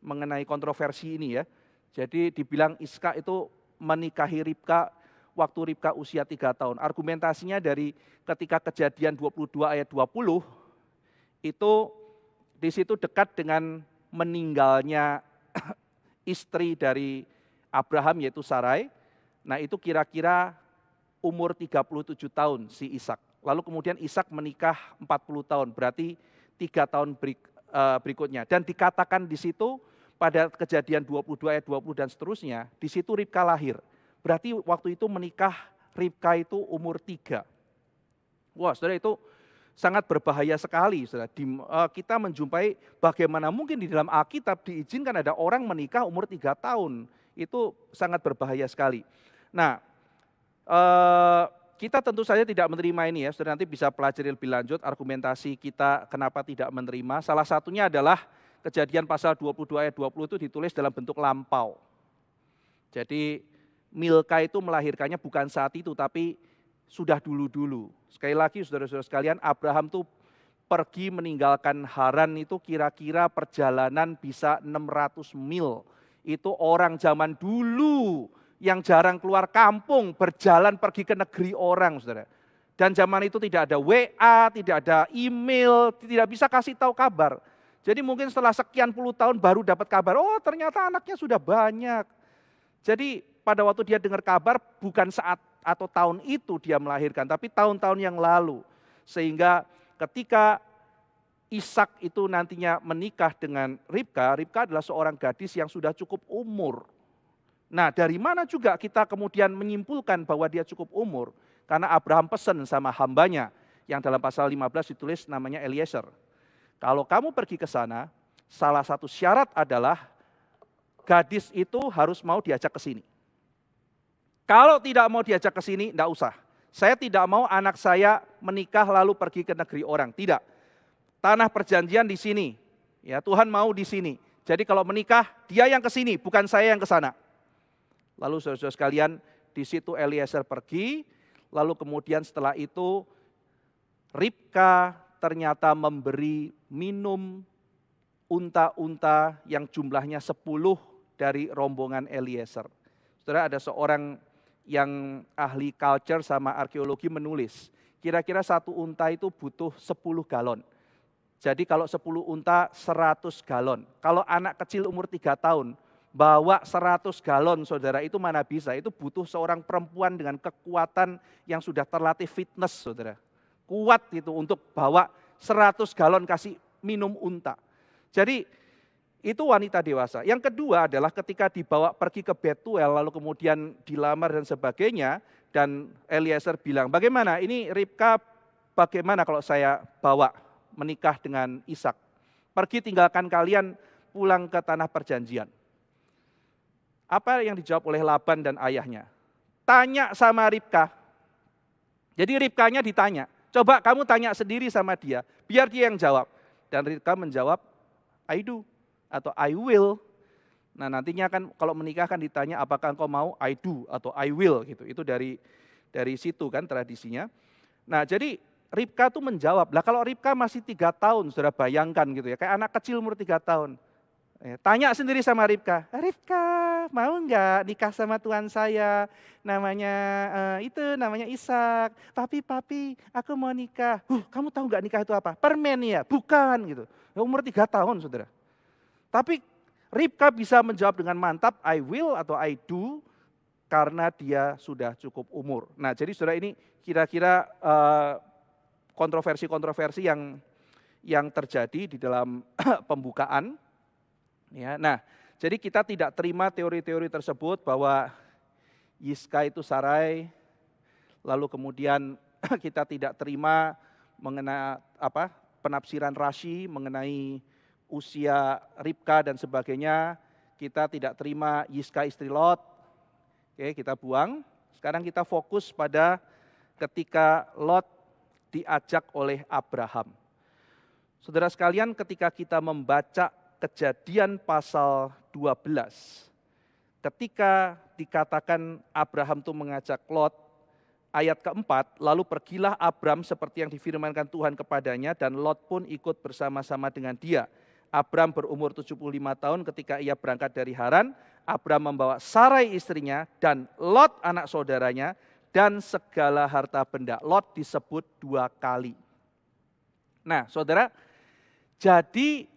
mengenai kontroversi ini ya. Jadi dibilang Ishak itu menikahi Ribka waktu Ribka usia 3 tahun. Argumentasinya dari ketika Kejadian 22 ayat 20, itu di situ dekat dengan meninggalnya istri dari Abraham yaitu Sarai. Nah, itu kira-kira umur 37 tahun si Ishak. Lalu kemudian Ishak menikah 40 tahun, berarti 3 tahun berikutnya. Dan dikatakan di situ pada Kejadian 22 ayat 20 dan seterusnya, di situ Ribka lahir. Berarti waktu itu menikah Ribka itu umur 3. Wah, saudara, itu sangat berbahaya sekali. Saudara. Kita menjumpai bagaimana mungkin di dalam Alkitab diizinkan ada orang menikah umur 3 tahun. Itu sangat berbahaya sekali. Nah, kita tentu saja tidak menerima ini ya, saudara, nanti bisa pelajari lebih lanjut argumentasi kita kenapa tidak menerima. Salah satunya adalah Kejadian pasal 22 ayat 20 itu ditulis dalam bentuk lampau. Jadi Milka itu melahirkannya bukan saat itu, tapi sudah dulu-dulu. Sekali lagi saudara-saudara sekalian, Abraham tuh pergi meninggalkan Haran itu kira-kira perjalanan bisa 600 mil. Itu orang zaman dulu yang jarang keluar kampung, berjalan pergi ke negeri orang, saudara. Dan zaman itu tidak ada WA, tidak ada email, tidak bisa kasih tahu kabar. Jadi mungkin setelah sekian puluh tahun baru dapat kabar, oh ternyata anaknya sudah banyak. Jadi pada waktu dia dengar kabar, bukan saat atau tahun itu dia melahirkan, tapi tahun-tahun yang lalu. Sehingga ketika Ishak itu nantinya menikah dengan Ribka, Ribka adalah seorang gadis yang sudah cukup umur. Nah, dari mana juga kita kemudian menyimpulkan bahwa dia cukup umur? Karena Abraham pesan sama hambanya, yang dalam pasal 15 ditulis namanya Eliezer. Kalau kamu pergi ke sana, salah satu syarat adalah gadis itu harus mau diajak ke sini. Kalau tidak mau diajak ke sini, enggak usah. Saya tidak mau anak saya menikah lalu pergi ke negeri orang. Tidak. Tanah perjanjian di sini. Ya, Tuhan mau di sini. Jadi kalau menikah, dia yang ke sini, bukan saya yang ke sana. Lalu saudara-saudara sekalian, di situ Eliezer pergi, lalu kemudian setelah itu Ribka ternyata memberi minum unta-unta yang jumlahnya 10 dari rombongan Eliezer. Saudara, ada seorang yang ahli culture sama arkeologi menulis, kira-kira satu unta itu butuh 10 galon. Jadi kalau 10 unta 100 galon. Kalau anak kecil umur 3 tahun bawa 100 galon, saudara, itu mana bisa. Itu butuh seorang perempuan dengan kekuatan yang sudah terlatih fitness, saudara. Kuat itu untuk bawa 100 galon kasih minum unta. Jadi itu wanita dewasa. Yang kedua adalah ketika dibawa pergi ke Betuel lalu kemudian dilamar dan sebagainya. Dan Eliezer bilang, bagaimana ini Ribka, bagaimana kalau saya bawa menikah dengan Ishak? Pergi tinggalkan kalian, pulang ke tanah perjanjian. Apa yang dijawab oleh Laban dan ayahnya? Tanya sama Ribka. Jadi Ribkanya ditanya, coba kamu tanya sendiri sama dia, biar dia yang jawab. Dan Ribka menjawab, I do, atau I will. Nah nantinya kan kalau menikah kan ditanya apakah engkau mau, I do atau I will gitu. Itu dari situ kan tradisinya. Nah jadi Ribka tuh menjawab, lah kalau Ribka masih 3 tahun, saudara bayangkan gitu ya, kayak anak kecil umur 3 tahun. Tanya sendiri sama Ribka, Ribka mau enggak nikah sama Tuhan saya, namanya namanya Ishak. Papi, aku mau nikah. Kamu tahu enggak nikah itu apa? Permen ya? Bukan gitu. Ya, umur 3 tahun saudara. Tapi Ribka bisa menjawab dengan mantap, I will atau I do, karena dia sudah cukup umur. Nah jadi saudara ini kira-kira kontroversi-kontroversi yang terjadi di dalam pembukaan. Ya, nah, jadi kita tidak terima teori-teori tersebut bahwa Yiska itu Sarai, lalu kemudian kita tidak terima mengenai penafsiran Rashi mengenai usia Ribka dan sebagainya. Kita tidak terima Yiska istri Lot. Oke, kita buang. Sekarang kita fokus pada ketika Lot diajak oleh Abraham. Saudara sekalian, ketika kita membaca Kejadian pasal 12, ketika dikatakan Abraham itu mengajak Lot, ayat keempat, lalu pergilah Abram seperti yang difirmankan Tuhan kepadanya, dan Lot pun ikut bersama-sama dengan dia. Abram berumur 75 tahun ketika ia berangkat dari Haran. Abram membawa Sarai istrinya dan Lot anak saudaranya dan segala harta benda. Lot disebut 2 kali. Nah saudara, jadi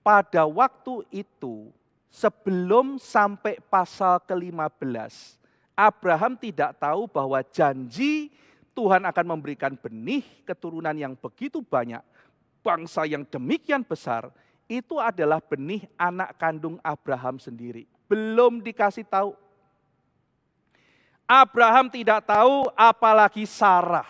pada waktu itu sebelum sampai pasal ke-15, Abraham tidak tahu bahwa janji Tuhan akan memberikan benih keturunan yang begitu banyak, bangsa yang demikian besar, itu adalah benih anak kandung Abraham sendiri. Belum dikasih tahu. Abraham tidak tahu apalagi Sarah.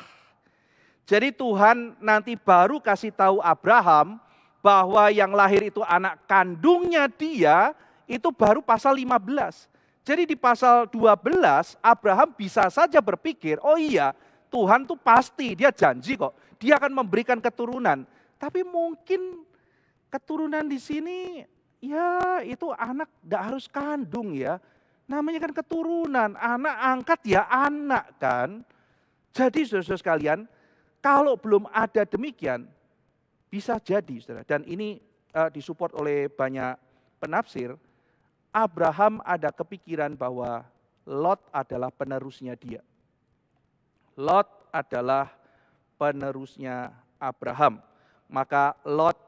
Jadi Tuhan nanti baru kasih tahu Abraham bahwa yang lahir itu anak kandungnya dia, itu baru pasal 15. Jadi di pasal 12 Abraham bisa saja berpikir, oh iya Tuhan tuh pasti, dia janji kok, dia akan memberikan keturunan. Tapi mungkin keturunan di sini ya itu anak gak harus kandung ya. Namanya kan keturunan, anak angkat ya anak kan. Jadi saudara-saudara sekalian, kalau belum ada demikian, bisa jadi saudara. Dan ini disupport oleh banyak penafsir, Abraham ada kepikiran bahwa Lot adalah penerusnya dia. Lot adalah penerusnya Abraham. Maka Lot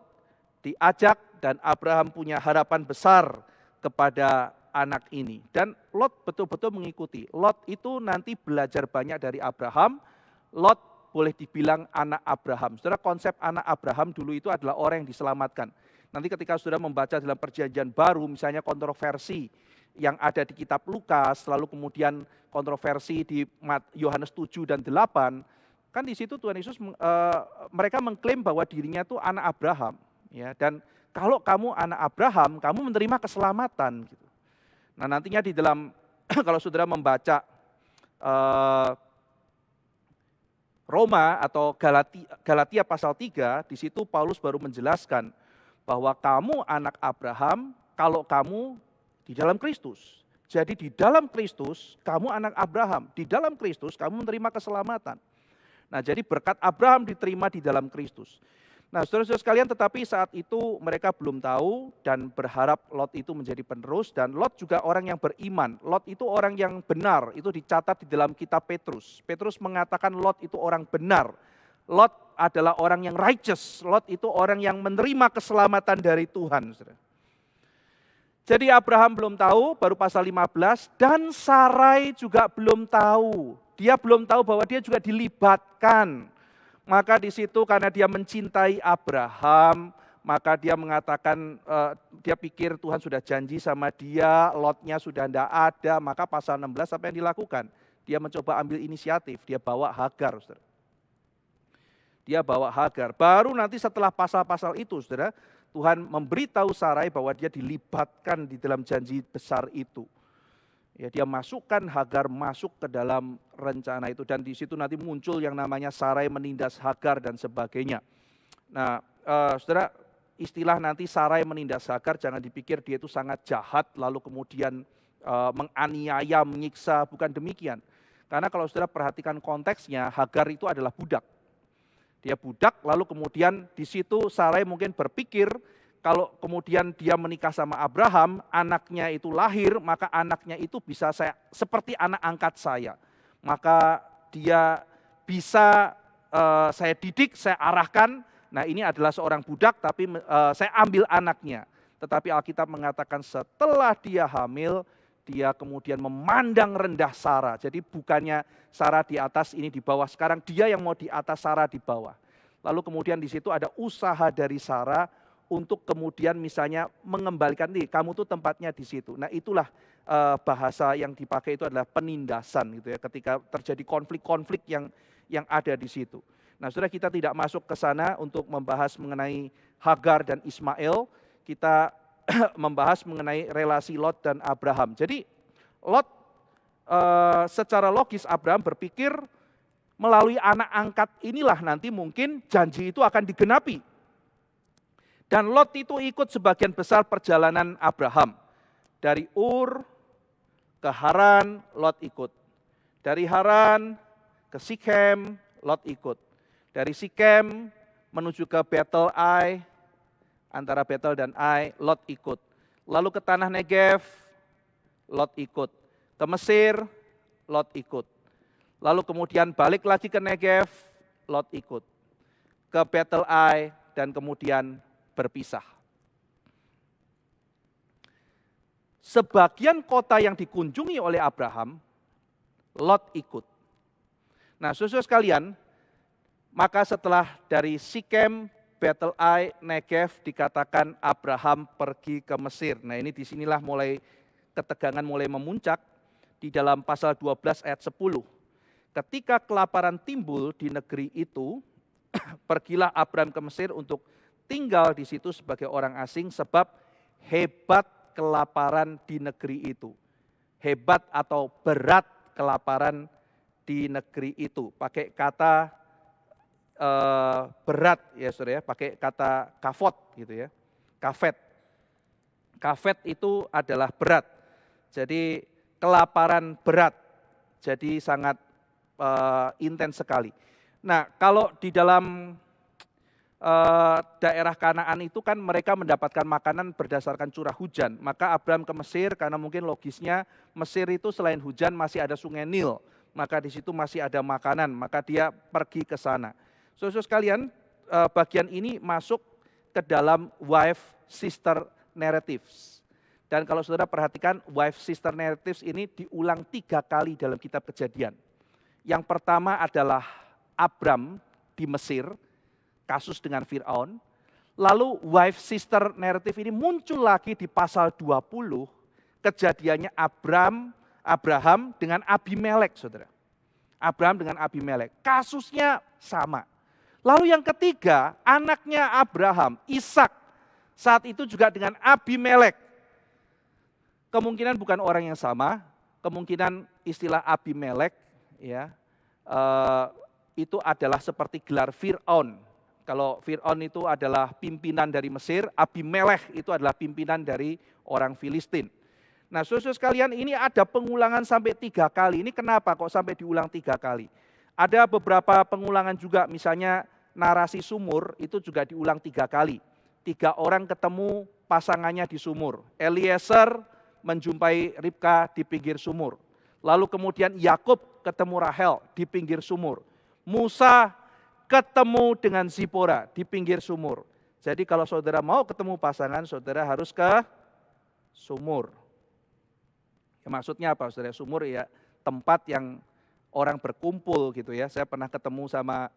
diajak dan Abraham punya harapan besar kepada anak ini. Dan Lot betul-betul mengikuti. Lot itu nanti belajar banyak dari Abraham. Lot boleh dibilang anak Abraham. Saudara, konsep anak Abraham dulu itu adalah orang yang diselamatkan. Nanti ketika saudara membaca dalam perjanjian baru, misalnya kontroversi yang ada di kitab Lukas, lalu kemudian kontroversi di Yohanes 7 dan 8, kan di situ Tuhan Yesus mereka mengklaim bahwa dirinya itu anak Abraham. Ya, dan kalau kamu anak Abraham, kamu menerima keselamatan. Gitu. Nah nantinya di dalam, kalau saudara membaca Roma atau Galatia pasal 3, di situ Paulus baru menjelaskan bahwa kamu anak Abraham kalau kamu di dalam Kristus. Jadi di dalam Kristus kamu anak Abraham, di dalam Kristus kamu menerima keselamatan. Nah jadi berkat Abraham diterima di dalam Kristus. Nah, saudara-saudara sekalian, tetapi saat itu mereka belum tahu dan berharap Lot itu menjadi penerus, dan Lot juga orang yang beriman. Lot itu orang yang benar, itu dicatat di dalam kitab Petrus. Petrus mengatakan Lot itu orang benar. Lot adalah orang yang righteous. Lot itu orang yang menerima keselamatan dari Tuhan. Saudara. Jadi Abraham belum tahu, baru pasal 15, dan Sarai juga belum tahu. Dia belum tahu bahwa dia juga dilibatkan. Maka di situ karena dia mencintai Abraham, maka dia mengatakan, dia pikir Tuhan sudah janji sama dia, Lotnya sudah tidak ada, maka pasal 16 apa yang dilakukan? Dia mencoba ambil inisiatif, dia bawa Hagar, saudara. Dia bawa Hagar. Baru nanti setelah pasal-pasal itu, saudara, Tuhan memberitahu Sarai bahwa dia dilibatkan di dalam janji besar itu. Ya, dia masukkan Hagar masuk ke dalam rencana itu, dan di situ nanti muncul yang namanya Sarai menindas Hagar dan sebagainya. Nah, saudara, istilah nanti Sarai menindas Hagar jangan dipikir dia itu sangat jahat lalu kemudian menganiaya, menyiksa, bukan demikian. Karena kalau saudara perhatikan konteksnya, Hagar itu adalah budak. Dia budak, lalu kemudian di situ Sarai mungkin berpikir kalau kemudian dia menikah sama Abraham, anaknya itu lahir, maka anaknya itu bisa seperti anak angkat saya. Maka dia bisa saya didik, saya arahkan. Nah, ini adalah seorang budak, tapi saya ambil anaknya. Tetapi Alkitab mengatakan setelah dia hamil, dia kemudian memandang rendah Sarah. Jadi bukannya Sarah di atas, ini di bawah. Sekarang dia yang mau di atas, Sarah di bawah. Lalu kemudian di situ ada usaha dari Sarah untuk kemudian misalnya mengembalikan, nih kamu tuh tempatnya di situ. Nah, itulah bahasa yang dipakai itu adalah penindasan gitu ya, ketika terjadi konflik-konflik yang ada di situ. Nah, saudara, kita tidak masuk ke sana untuk membahas mengenai Hagar dan Ismail, kita membahas mengenai relasi Lot dan Abraham. Jadi Lot secara logis Abraham berpikir melalui anak angkat inilah nanti mungkin janji itu akan digenapi. Dan Lot itu ikut sebagian besar perjalanan Abraham. Dari Ur ke Haran, Lot ikut. Dari Haran ke Sikem, Lot ikut. Dari Sikem menuju ke Betel Ai, antara Betel dan Ai, Lot ikut. Lalu ke tanah Negev, Lot ikut. Ke Mesir, Lot ikut. Lalu kemudian balik lagi ke Negev, Lot ikut. Ke Betel Ai, dan kemudian berpisah. Sebagian kota yang dikunjungi oleh Abraham, Lot ikut. Nah, saudara sekalian, maka setelah dari Sikem, Betel Ai, Negev, dikatakan Abraham pergi ke Mesir. Nah, ini disinilah mulai ketegangan mulai memuncak di dalam pasal 12 ayat 10. Ketika kelaparan timbul di negeri itu, pergilah Abraham ke Mesir untuk tinggal di situ sebagai orang asing, sebab hebat kelaparan di negeri itu. Hebat atau berat kelaparan di negeri itu. Pakai kata berat ya saudara ya, pakai kata kafot gitu ya. Kafet. Kafet itu adalah berat. Jadi kelaparan berat. Jadi sangat intens sekali. Nah, kalau di dalam daerah Kanaan itu kan mereka mendapatkan makanan berdasarkan curah hujan. Maka Abraham ke Mesir karena mungkin logisnya Mesir itu selain hujan masih ada sungai Nil. Maka di situ masih ada makanan, maka dia pergi ke sana. Saudara sekalian, bagian ini masuk ke dalam wife sister narratives. Dan kalau saudara perhatikan wife sister narratives ini diulang 3 kali dalam kitab Kejadian. Yang pertama adalah Abram di Mesir, kasus dengan Fir'aun. Lalu wife sister narrative ini muncul lagi di pasal 20, kejadiannya Abraham dengan Abimelek, saudara. Abraham dengan Abimelek, kasusnya sama. Lalu yang ketiga, anaknya Abraham, Ishak, saat itu juga dengan Abimelek. Kemungkinan bukan orang yang sama, kemungkinan istilah Abimelek ya, itu adalah seperti gelar Fir'aun. Kalau Fir'aun itu adalah pimpinan dari Mesir, Abimelek itu adalah pimpinan dari orang Filistin. Nah, saudara sekalian, ini ada pengulangan sampai 3 kali. Ini kenapa kok sampai diulang 3 kali? Ada beberapa pengulangan juga, misalnya narasi sumur itu juga diulang 3 kali. 3 orang ketemu pasangannya di sumur. Eliezer menjumpai Ribka di pinggir sumur. Lalu kemudian Yakub ketemu Rahel di pinggir sumur. Musa ketemu dengan Zipora di pinggir sumur. Jadi kalau saudara mau ketemu pasangan, saudara harus ke sumur. Ya, maksudnya apa saudara? Sumur ya tempat yang orang berkumpul gitu ya. Saya pernah ketemu sama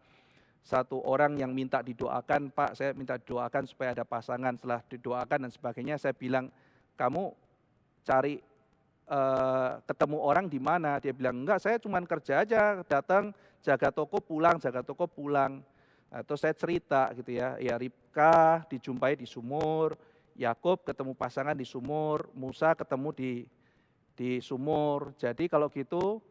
satu orang yang minta didoakan, Pak saya minta didoakan supaya ada pasangan. Setelah didoakan dan sebagainya, saya bilang, kamu cari ketemu orang di mana? Dia bilang, enggak, saya cuma kerja aja, datang jaga toko pulang, jaga toko pulang. Atau saya cerita gitu ya, ya Ribka dijumpai di sumur, Yakub ketemu pasangan di sumur, Musa ketemu di sumur. Jadi kalau gitu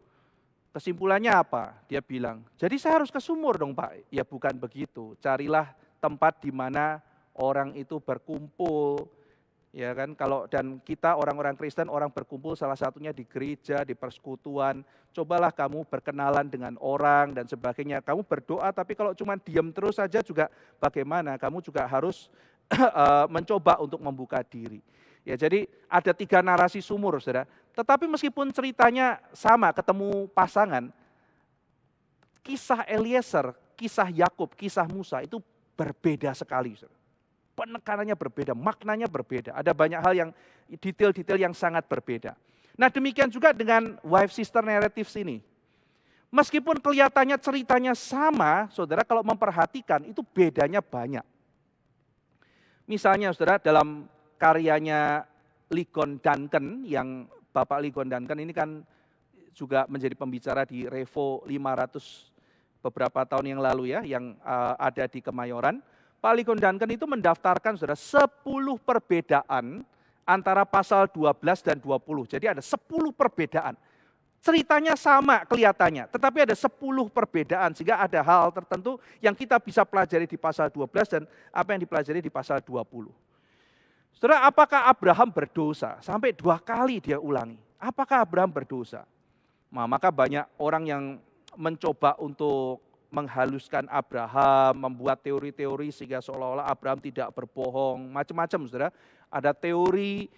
kesimpulannya apa? Dia bilang, jadi saya harus ke sumur dong Pak. Ya bukan begitu, carilah tempat di mana orang itu berkumpul. Ya kan, kalau dan kita orang-orang Kristen, orang berkumpul salah satunya di gereja, di persekutuan. Cobalah kamu berkenalan dengan orang dan sebagainya. Kamu berdoa, tapi kalau cuma diam terus saja juga bagaimana? Kamu juga harus mencoba untuk membuka diri. Ya, jadi ada 3 narasi sumur, saudara. Tetapi meskipun ceritanya sama, ketemu pasangan, kisah Eliezer, kisah Yakub, kisah Musa itu berbeda sekali, saudara. Penekanannya berbeda, maknanya berbeda. Ada banyak hal yang detail-detail yang sangat berbeda. Nah demikian juga dengan wife sister narratives ini. Meskipun kelihatannya ceritanya sama, saudara kalau memperhatikan itu bedanya banyak. Misalnya saudara dalam karyanya Ligon Duncan, yang Bapak Ligon Duncan ini kan juga menjadi pembicara di Revo 500 beberapa tahun yang lalu ya, yang ada di Kemayoran. Pak Ligon Duncan itu mendaftarkan saudara 10 perbedaan antara pasal 12 dan 20. Jadi ada 10 perbedaan. Ceritanya sama kelihatannya, tetapi ada 10 perbedaan sehingga ada hal tertentu yang kita bisa pelajari di pasal 12 dan apa yang dipelajari di pasal 20. Saudara, apakah Abraham berdosa? Sampai 2 kali dia ulangi. Apakah Abraham berdosa? Nah, maka banyak orang yang mencoba untuk menghaluskan Abraham, membuat teori-teori sehingga seolah-olah Abraham tidak berbohong, macam-macam saudara. Ada teori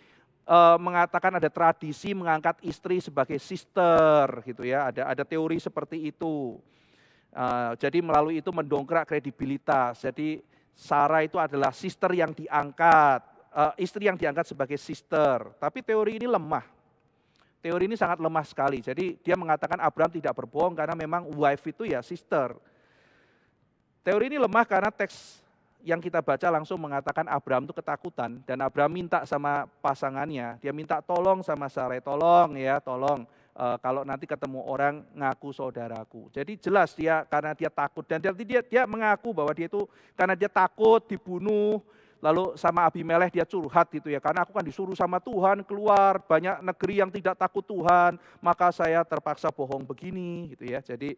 mengatakan ada tradisi mengangkat istri sebagai sister gitu ya, ada teori seperti itu. Jadi melalui itu mendongkrak kredibilitas. Jadi Sarah itu adalah sister yang diangkat, istri yang diangkat sebagai sister. Tapi teori ini lemah. Teori ini sangat lemah sekali. Jadi dia mengatakan Abraham tidak berbohong karena memang wife itu ya sister. Teori ini lemah karena teks yang kita baca langsung mengatakan Abraham itu ketakutan. Dan Abraham minta sama pasangannya, dia minta tolong sama Sarai, tolong ya, tolong. Kalau nanti ketemu orang ngaku saudaraku. Jadi jelas dia karena dia takut dan dia mengaku bahwa dia itu karena dia takut dibunuh. Lalu sama Abimelekh dia curhat gitu ya, karena aku kan disuruh sama Tuhan keluar, banyak negeri yang tidak takut Tuhan, maka saya terpaksa bohong begini gitu ya. Jadi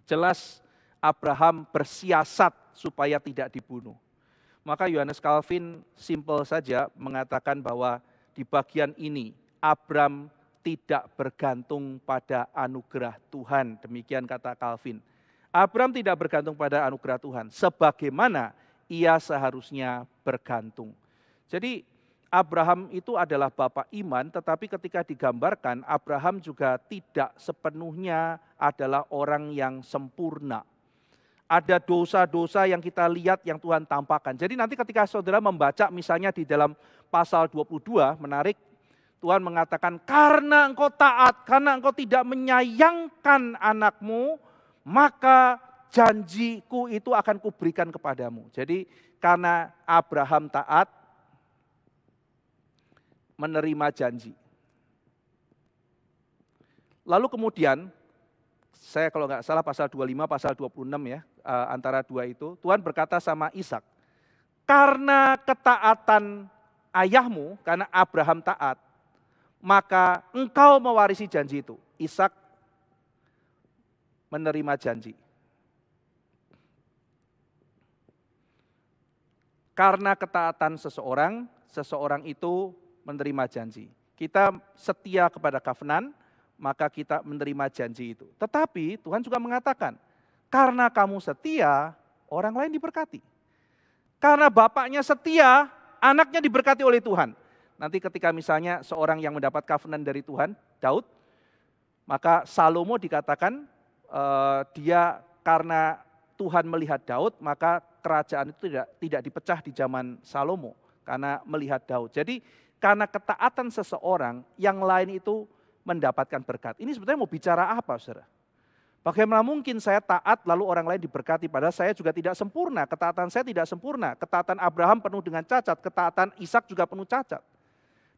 jelas Abraham bersiasat supaya tidak dibunuh. Maka Yohanes Calvin simple saja mengatakan bahwa di bagian ini Abraham tidak bergantung pada anugerah Tuhan, demikian kata Calvin. Abraham tidak bergantung pada anugerah Tuhan, sebagaimana ia seharusnya bergantung. Jadi Abraham itu adalah bapak iman, tetapi ketika digambarkan Abraham juga tidak sepenuhnya adalah orang yang sempurna. Ada dosa-dosa yang kita lihat yang Tuhan tampakkan. Jadi nanti ketika saudara membaca misalnya di dalam pasal 22, menarik, Tuhan mengatakan karena engkau taat, karena engkau tidak menyayangkan anakmu, maka janjiku itu akan kuberikan kepadamu. Jadi karena Abraham taat, menerima janji. Lalu kemudian, saya kalau nggak salah pasal 25, pasal 26 ya, antara dua itu, Tuhan berkata sama Ishak, karena ketaatan ayahmu, karena Abraham taat, maka engkau mewarisi janji itu. Ishak menerima janji. Karena ketaatan seseorang, seseorang itu menerima janji. Kita setia kepada covenant, maka kita menerima janji itu. Tetapi Tuhan juga mengatakan, karena kamu setia, orang lain diberkati. Karena bapaknya setia, anaknya diberkati oleh Tuhan. Nanti ketika misalnya seorang yang mendapat covenant dari Tuhan, Daud, maka Salomo dikatakan dia karena Tuhan melihat Daud, maka kerajaan itu tidak dipecah di zaman Salomo karena melihat Daud. Jadi karena ketaatan seseorang, yang lain itu mendapatkan berkat. Ini sebetulnya mau bicara apa, saudara? Bagaimana mungkin saya taat lalu orang lain diberkati, padahal saya juga tidak sempurna, ketaatan saya tidak sempurna. Ketaatan Abraham penuh dengan cacat, ketaatan Ishak juga penuh cacat.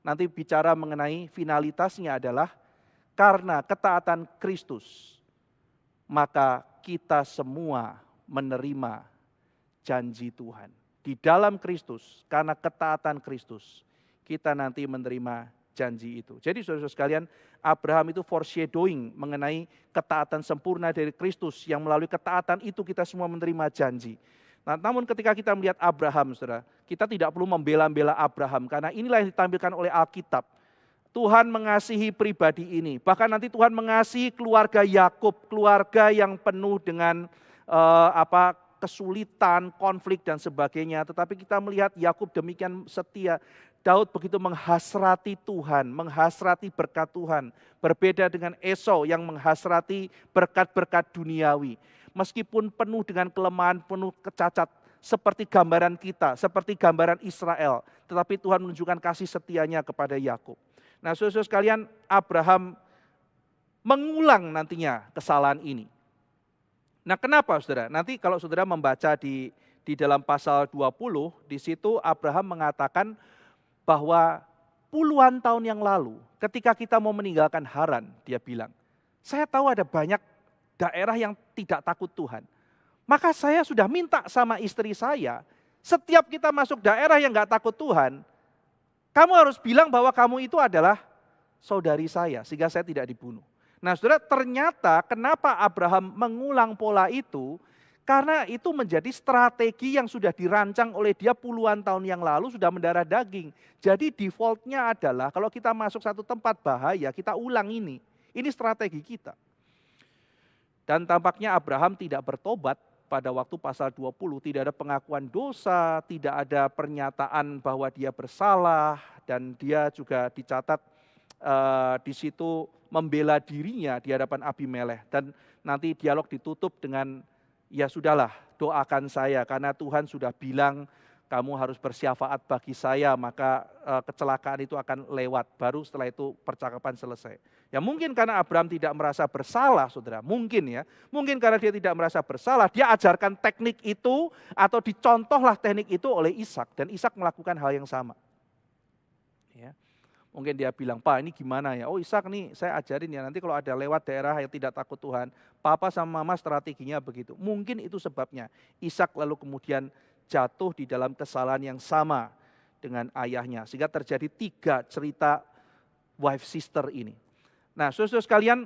Nanti bicara mengenai finalitasnya adalah karena ketaatan Kristus, maka kita semua menerima janji Tuhan. Di dalam Kristus, karena ketaatan Kristus, kita nanti menerima janji itu. Jadi saudara-saudara sekalian, Abraham itu foreshadowing mengenai ketaatan sempurna dari Kristus, yang melalui ketaatan itu kita semua menerima janji. Nah, namun ketika kita melihat Abraham, saudara, kita tidak perlu membela-bela Abraham, karena inilah yang ditampilkan oleh Alkitab. Tuhan mengasihi pribadi ini, bahkan nanti Tuhan mengasihi keluarga Yakub, keluarga yang penuh dengan kesulitan, konflik dan sebagainya. Tetapi kita melihat Yakub demikian setia. Daud begitu menghasrati Tuhan, menghasrati berkat Tuhan. Berbeda dengan Esau yang menghasrati berkat-berkat duniawi. Meskipun penuh dengan kelemahan, penuh kecacat, seperti gambaran kita, seperti gambaran Israel. Tetapi Tuhan menunjukkan kasih setianya kepada Yakub. Nah, saudara-saudara sekalian, Abraham mengulang nantinya kesalahan ini. Nah, kenapa saudara? Nanti kalau saudara membaca di dalam pasal 20, di situ Abraham mengatakan bahwa puluhan tahun yang lalu ketika kita mau meninggalkan Haran, dia bilang, saya tahu ada banyak daerah yang tidak takut Tuhan. Maka saya sudah minta sama istri saya, setiap kita masuk daerah yang gak takut Tuhan, kamu harus bilang bahwa kamu itu adalah saudari saya, sehingga saya tidak dibunuh. Nah saudara, ternyata kenapa Abraham mengulang pola itu, karena itu menjadi strategi yang sudah dirancang oleh dia puluhan tahun yang lalu, sudah mendarah daging. Jadi defaultnya adalah kalau kita masuk satu tempat bahaya, kita ulang ini. Ini strategi kita. Dan tampaknya Abraham tidak bertobat pada waktu pasal 20, tidak ada pengakuan dosa, tidak ada pernyataan bahwa dia bersalah, dan dia juga dicatat di situ membela dirinya di hadapan Abimelekh. Dan nanti dialog ditutup dengan, ya sudahlah, doakan saya karena Tuhan sudah bilang kamu harus bersyafaat bagi saya, maka kecelakaan itu akan lewat. Baru setelah itu percakapan selesai. Ya mungkin karena Abraham tidak merasa bersalah, saudara. Mungkin ya. Mungkin karena dia tidak merasa bersalah, dia ajarkan teknik itu atau dicontohlah teknik itu oleh Ishak. Dan Ishak melakukan hal yang sama. Ya. Mungkin dia bilang, Pak ini gimana ya? Oh Ishak nih saya ajarin ya, nanti kalau ada lewat daerah yang tidak takut Tuhan, Papa sama Mama strateginya begitu. Mungkin itu sebabnya Ishak lalu kemudian jatuh di dalam kesalahan yang sama dengan ayahnya. Sehingga terjadi 3 cerita wife sister ini. Nah saudara sekalian,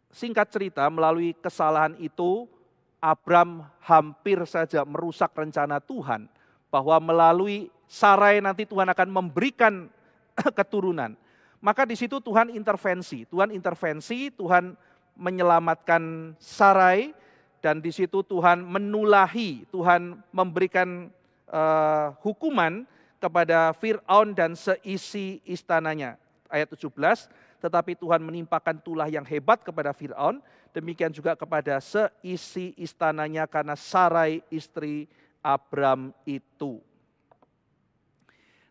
singkat cerita melalui kesalahan itu, Abram hampir saja merusak rencana Tuhan. Bahwa melalui Sarai nanti Tuhan akan memberikan keturunan. Maka di situ Tuhan intervensi. Tuhan menyelamatkan Sarai, dan di situ Tuhan menulahi, Tuhan memberikan hukuman kepada Fir'aun dan seisi istananya. Ayat 17, tetapi Tuhan menimpakan tulah yang hebat kepada Fir'aun, demikian juga kepada seisi istananya karena Sarai istri Abram itu.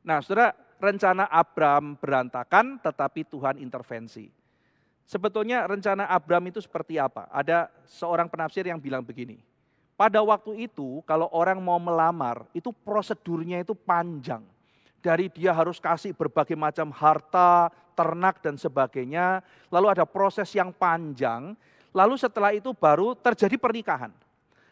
Nah saudara, rencana Abram berantakan tetapi Tuhan intervensi. Sebetulnya rencana Abram itu seperti apa? Ada seorang penafsir yang bilang begini, pada waktu itu kalau orang mau melamar itu prosedurnya itu panjang. Dari dia harus kasih berbagai macam harta, ternak dan sebagainya, lalu ada proses yang panjang, lalu setelah itu baru terjadi pernikahan.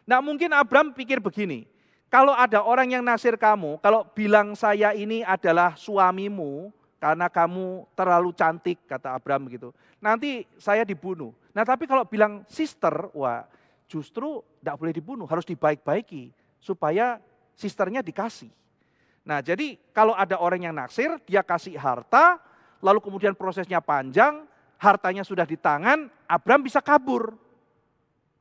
Nah mungkin Abram pikir begini, kalau ada orang yang naksir kamu, kalau bilang saya ini adalah suamimu karena kamu terlalu cantik, kata Abram begitu, nanti saya dibunuh. Nah tapi kalau bilang sister, wah justru tidak boleh dibunuh, harus dibaik-baiki supaya sisternya dikasih. Nah jadi kalau ada orang yang naksir, dia kasih harta, lalu kemudian prosesnya panjang, hartanya sudah di tangan, Abram bisa kabur.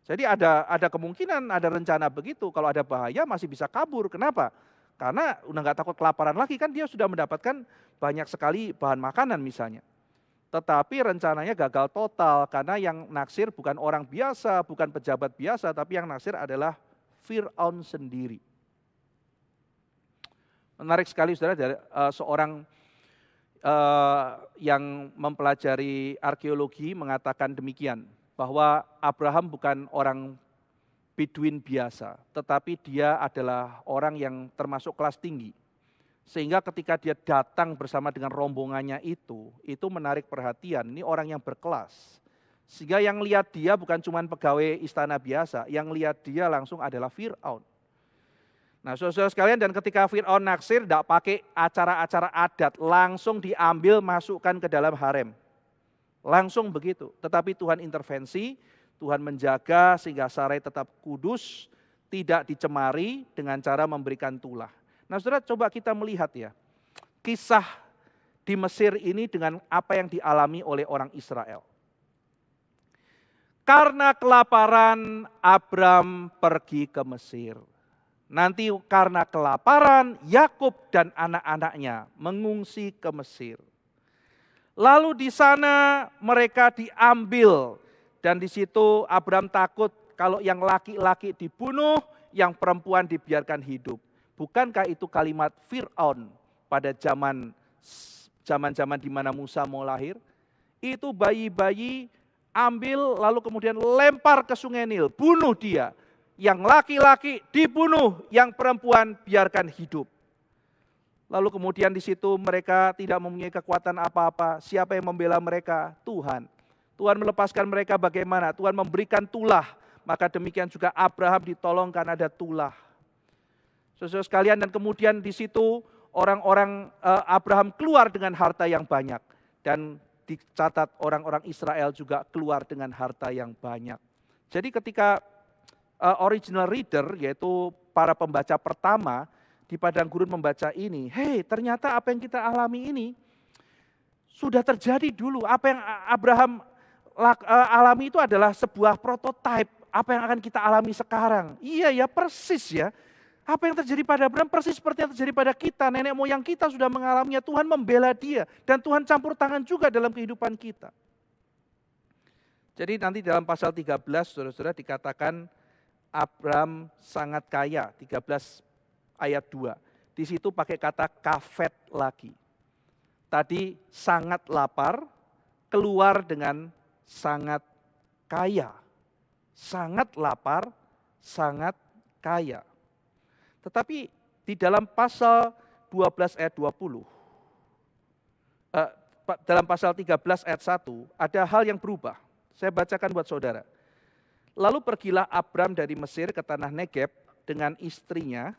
Jadi ada kemungkinan, ada rencana begitu. Kalau ada bahaya masih bisa kabur. Kenapa? Karena udah nggak takut kelaparan lagi, kan dia sudah mendapatkan banyak sekali bahan makanan misalnya. Tetapi rencananya gagal total karena yang naksir bukan orang biasa, bukan pejabat biasa, tapi yang naksir adalah Fir'aun sendiri. Menarik sekali saudara, dari seorang yang mempelajari arkeologi mengatakan demikian, bahwa Abraham bukan orang Beduin biasa, tetapi dia adalah orang yang termasuk kelas tinggi. Sehingga ketika dia datang bersama dengan rombongannya itu menarik perhatian, ini orang yang berkelas. Sehingga yang lihat dia bukan cuma pegawai istana biasa, yang lihat dia langsung adalah Fir'aun. Nah saudara sekalian, dan ketika Fir'aun naksir, tidak pakai acara-acara adat, langsung diambil masukkan ke dalam harem. Langsung begitu, tetapi Tuhan intervensi, Tuhan menjaga sehingga Sarai tetap kudus, tidak dicemari dengan cara memberikan tulah. Nah saudara, coba kita melihat ya, kisah di Mesir ini dengan apa yang dialami oleh orang Israel. Karena kelaparan, Abram pergi ke Mesir. Nanti karena kelaparan, Yakub dan anak-anaknya mengungsi ke Mesir. Lalu di sana mereka diambil, dan di situ Abram takut kalau yang laki-laki dibunuh, yang perempuan dibiarkan hidup. Bukankah itu kalimat Fir'aun pada zaman di mana Musa mau lahir? Itu bayi-bayi ambil lalu kemudian lempar ke Sungai Nil, bunuh dia. Yang laki-laki dibunuh, yang perempuan biarkan hidup. Lalu kemudian di situ mereka tidak mempunyai kekuatan apa-apa. Siapa yang membela mereka? Tuhan. Tuhan melepaskan mereka bagaimana? Tuhan memberikan tulah. Maka demikian juga Abraham ditolong karena ada tulah. Saudara sekalian, dan kemudian di situ orang-orang Abraham keluar dengan harta yang banyak. Dan dicatat orang-orang Israel juga keluar dengan harta yang banyak. Jadi ketika original reader, yaitu para pembaca pertama, di padang gurun membaca ini, ternyata apa yang kita alami ini sudah terjadi dulu. Apa yang Abraham alami itu adalah sebuah prototipe apa yang akan kita alami sekarang. Iya ya, persis ya. Apa yang terjadi pada Abraham persis seperti yang terjadi pada kita. Nenek moyang kita sudah mengalaminya, Tuhan membela dia. Dan Tuhan campur tangan juga dalam kehidupan kita. Jadi nanti dalam pasal 13, saudara-saudara, dikatakan Abraham sangat kaya, 13 ayat 2. Di situ pakai kata kafet lagi. Tadi sangat lapar, keluar dengan sangat kaya. Sangat lapar, sangat kaya. Tetapi di dalam pasal 12 ayat 20, dalam pasal 13 ayat 1, ada hal yang berubah. Saya bacakan buat saudara. Lalu pergilah Abram dari Mesir ke tanah Negeb dengan istrinya,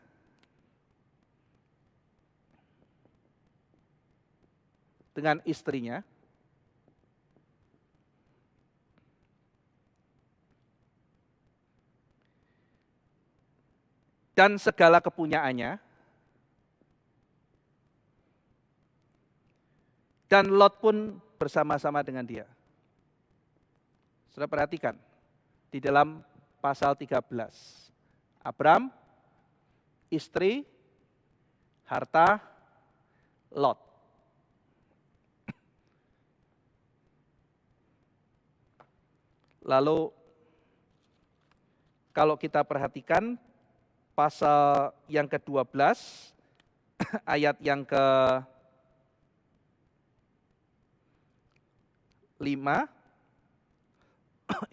dan segala kepunyaannya, dan Lot pun bersama-sama dengan dia. Saudara perhatikan, di dalam pasal 13, Abram, istri, harta, Lot. Lalu kalau kita perhatikan pasal yang ke-12 ayat yang ke-5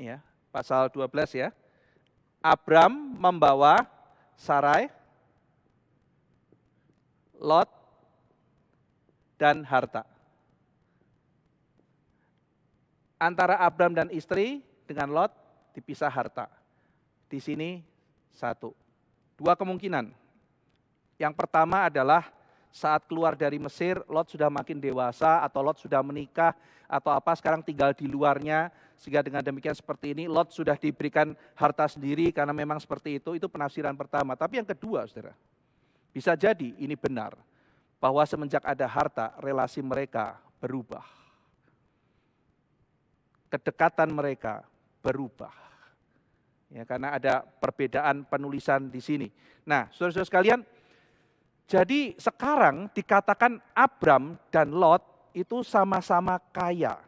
ya, pasal 12 ya. Abram membawa Sarai, Lot dan harta. Antara Abram dan istri dengan Lot dipisah harta. Di sini satu. Dua kemungkinan. Yang pertama adalah saat keluar dari Mesir, Lot sudah makin dewasa atau Lot sudah menikah atau apa, sekarang tinggal di luarnya. Sehingga dengan demikian seperti ini Lot sudah diberikan harta sendiri karena memang seperti itu penafsiran pertama. Tapi yang kedua, saudara, bisa jadi ini benar bahwa semenjak ada harta, relasi mereka berubah. Kedekatan mereka berubah. Ya, karena ada perbedaan penulisan di sini. Nah, saudara-saudara sekalian, jadi sekarang dikatakan Abram dan Lot itu sama-sama kaya.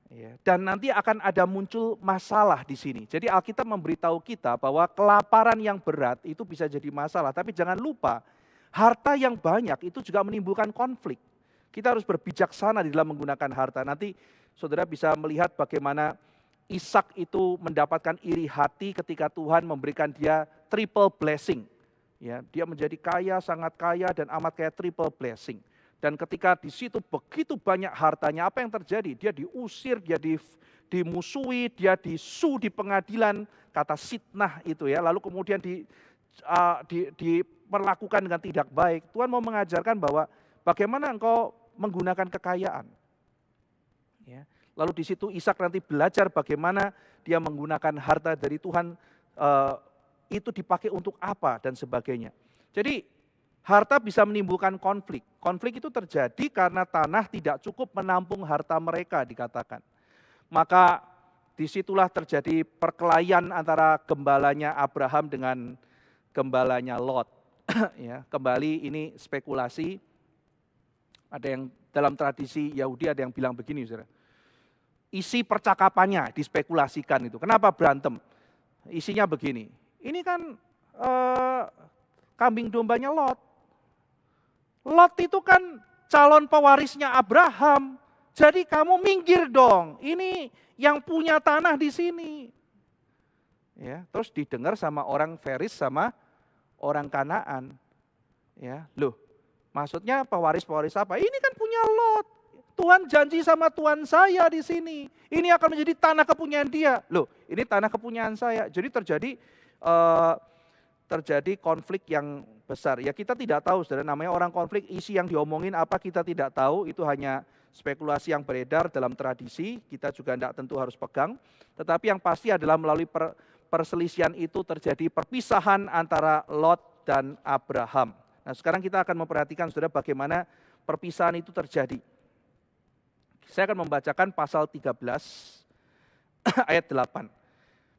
Ya, dan nanti akan ada muncul masalah di sini. Jadi Alkitab memberitahu kita bahwa kelaparan yang berat itu bisa jadi masalah. Tapi jangan lupa, harta yang banyak itu juga menimbulkan konflik. Kita harus berbijaksana di dalam menggunakan harta. Nanti saudara bisa melihat bagaimana Ishak itu mendapatkan iri hati ketika Tuhan memberikan dia triple blessing. Ya, dia menjadi kaya, sangat kaya dan amat kaya, triple blessing. Dan ketika di situ begitu banyak hartanya, apa yang terjadi? Dia diusir, dia dimusuhi, dia disu di pengadilan, kata sitnah itu ya. Lalu kemudian diperlakukan dengan tidak baik. Tuhan mau mengajarkan bahwa bagaimana engkau menggunakan kekayaan. Ya. Lalu di situ Ishak nanti belajar bagaimana dia menggunakan harta dari Tuhan, itu dipakai untuk apa dan sebagainya. Jadi harta bisa menimbulkan konflik. Konflik itu terjadi karena tanah tidak cukup menampung harta mereka dikatakan. Maka disitulah terjadi perkelahian antara gembalanya Abraham dengan gembalanya Lot. Ya, kembali ini spekulasi. Ada yang dalam tradisi Yahudi ada yang bilang begini, saudara. Isi percakapannya dispekulasikan itu. Kenapa berantem? Isinya begini. Ini kan kambing dombanya Lot. Lot itu kan calon pewarisnya Abraham. Jadi kamu minggir dong. Ini yang punya tanah di sini. Ya, terus didengar sama orang Feris sama orang Kanaan. Ya, loh, maksudnya pewaris-pewaris apa? Ini kan punya Lot. Tuhan janji sama Tuhan saya di sini. Ini akan menjadi tanah kepunyaan dia. Loh, ini tanah kepunyaan saya. Jadi terjadi konflik yang besar. Ya kita tidak tahu, saudara, namanya orang konflik, isi yang diomongin apa kita tidak tahu. Itu hanya spekulasi yang beredar dalam tradisi. Kita juga tidak tentu harus pegang. Tetapi yang pasti adalah melalui perselisihan itu terjadi perpisahan antara Lot dan Abraham. Nah sekarang kita akan memperhatikan, saudara, bagaimana perpisahan itu terjadi. Saya akan membacakan pasal 13 ayat 8.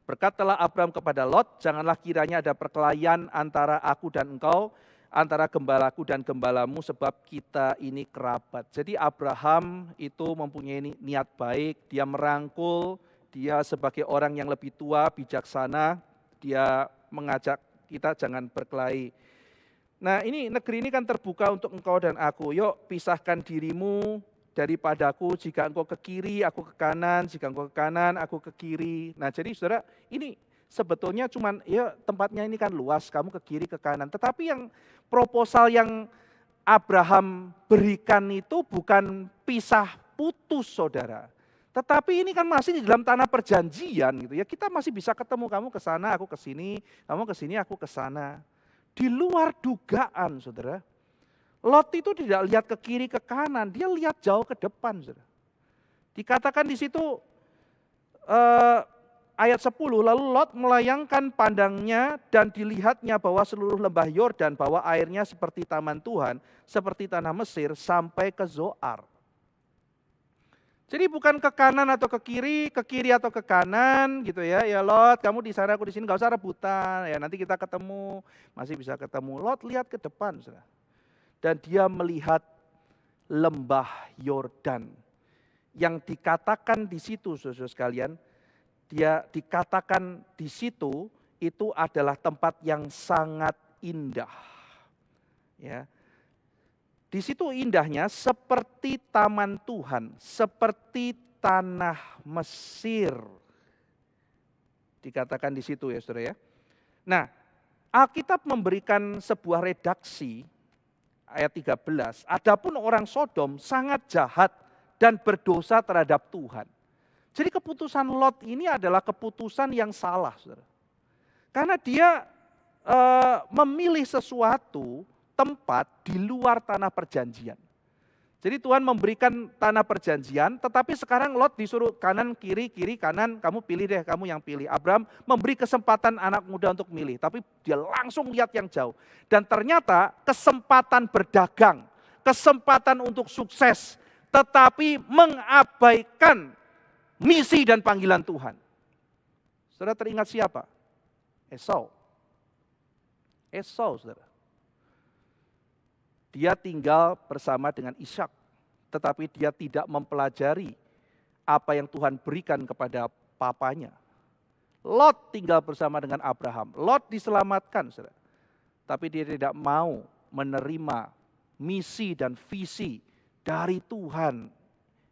Berkatalah Abram kepada Lot, janganlah kiranya ada perkelahian antara aku dan engkau, antara gembalaku dan gembalamu, sebab kita ini kerabat. Jadi Abraham itu mempunyai niat baik, dia merangkul, dia sebagai orang yang lebih tua, bijaksana, dia mengajak kita jangan berkelahi. Nah ini negeri ini kan terbuka untuk engkau dan aku, yuk pisahkan dirimu daripadaku, jika engkau ke kiri, aku ke kanan, jika engkau ke kanan, aku ke kiri. Nah jadi saudara, ini sebetulnya cuman, ya tempatnya ini kan luas, kamu ke kiri, ke kanan. Tetapi yang proposal yang Abraham berikan itu bukan pisah putus, saudara. Tetapi ini kan masih di dalam tanah perjanjian gitu ya, kita masih bisa ketemu, kamu ke sana, aku ke sini, kamu ke sini, aku ke sana. Di luar dugaan, saudara. Lot itu tidak lihat ke kiri ke kanan, dia lihat jauh ke depan. Saudara. Dikatakan di situ ayat 10, lalu Lot melayangkan pandangnya dan dilihatnya bahwa seluruh lembah Yordan, bahwa airnya seperti taman Tuhan, seperti tanah Mesir sampai ke Zoar. Jadi bukan ke kanan atau ke kiri atau ke kanan gitu ya. Ya Lot, kamu di sana, aku di sini, gak usah rebutan. Ya nanti kita ketemu, masih bisa ketemu. Lot lihat ke depan, saudara. Dan dia melihat lembah Yordan. Yang dikatakan di situ, saudara sekalian, dia dikatakan di situ itu adalah tempat yang sangat indah. Ya. Di situ indahnya seperti taman Tuhan, seperti tanah Mesir. Dikatakan di situ ya, saudara ya. Nah, Alkitab memberikan sebuah redaksi ayat 13, adapun orang Sodom sangat jahat dan berdosa terhadap Tuhan. Jadi keputusan Lot ini adalah keputusan yang salah, saudara. Karena dia memilih sesuatu tempat di luar tanah perjanjian. Jadi Tuhan memberikan tanah perjanjian, tetapi sekarang Lot disuruh kanan, kiri, kanan, kamu pilih deh, kamu yang pilih. Abraham memberi kesempatan anak muda untuk milih, tapi dia langsung lihat yang jauh. Dan ternyata kesempatan berdagang, kesempatan untuk sukses, tetapi mengabaikan misi dan panggilan Tuhan. Saudara teringat siapa? Esau. Esau, saudara. Dia tinggal bersama dengan Ishak, tetapi dia tidak mempelajari apa yang Tuhan berikan kepada papanya. Lot tinggal bersama dengan Abraham. Lot diselamatkan, saudara. Tapi dia tidak mau menerima misi dan visi dari Tuhan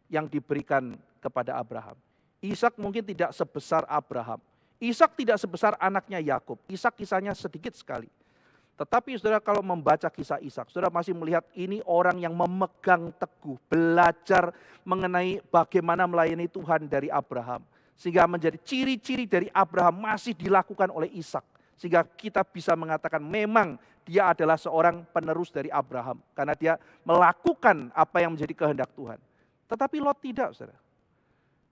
yang diberikan kepada Abraham. Ishak mungkin tidak sebesar Abraham. Ishak tidak sebesar anaknya Yakub. Ishak kisahnya sedikit sekali. Tetapi saudara kalau membaca kisah Ishak, saudara masih melihat ini orang yang memegang teguh, belajar mengenai bagaimana melayani Tuhan dari Abraham. Sehingga menjadi ciri-ciri dari Abraham masih dilakukan oleh Ishak. Sehingga kita bisa mengatakan memang dia adalah seorang penerus dari Abraham. Karena dia melakukan apa yang menjadi kehendak Tuhan. Tetapi Lot tidak, saudara.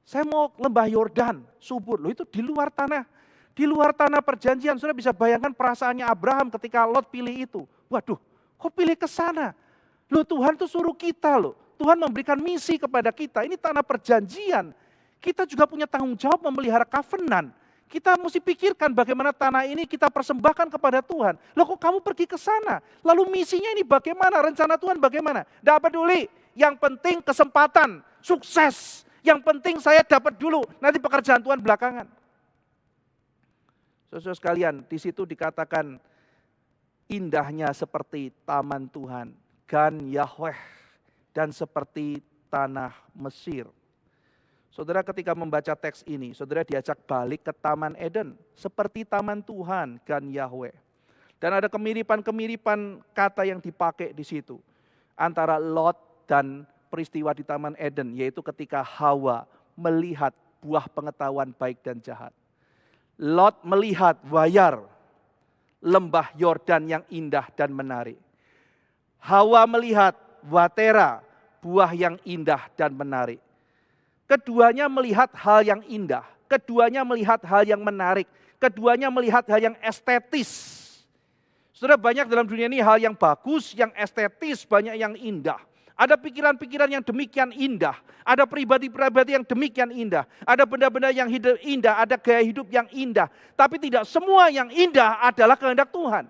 Saya mau lembah Yordan, subur. Loh itu di luar tanah. Di luar tanah perjanjian, saudara bisa bayangkan perasaannya Abraham ketika Lot pilih itu. Waduh, kok pilih ke sana? Loh Tuhan tuh suruh kita loh. Tuhan memberikan misi kepada kita. Ini tanah perjanjian. Kita juga punya tanggung jawab memelihara covenant. Kita mesti pikirkan bagaimana tanah ini kita persembahkan kepada Tuhan. Loh kok kamu pergi ke sana? Lalu misinya ini bagaimana? Rencana Tuhan bagaimana? Tidak peduli. Yang penting kesempatan, sukses. Yang penting saya dapat dulu. Nanti pekerjaan Tuhan belakangan. Saudara sekalian, di situ dikatakan indahnya seperti taman Tuhan, Gan Yahweh, dan seperti tanah Mesir. Saudara ketika membaca teks ini, saudara diajak balik ke Taman Eden, seperti taman Tuhan, Gan Yahweh. Dan ada kemiripan-kemiripan kata yang dipakai di situ, antara Lot dan peristiwa di Taman Eden, yaitu ketika Hawa melihat buah pengetahuan baik dan jahat. Lot melihat wayar, lembah Yordan yang indah dan menarik. Hawa melihat watera, buah yang indah dan menarik. Keduanya melihat hal yang indah, keduanya melihat hal yang menarik, keduanya melihat hal yang estetis. Saudara, banyak dalam dunia ini hal yang bagus, yang estetis, banyak yang indah. Ada pikiran-pikiran yang demikian indah. Ada pribadi-pribadi yang demikian indah. Ada benda-benda yang indah. Ada gaya hidup yang indah. Tapi tidak semua yang indah adalah kehendak Tuhan.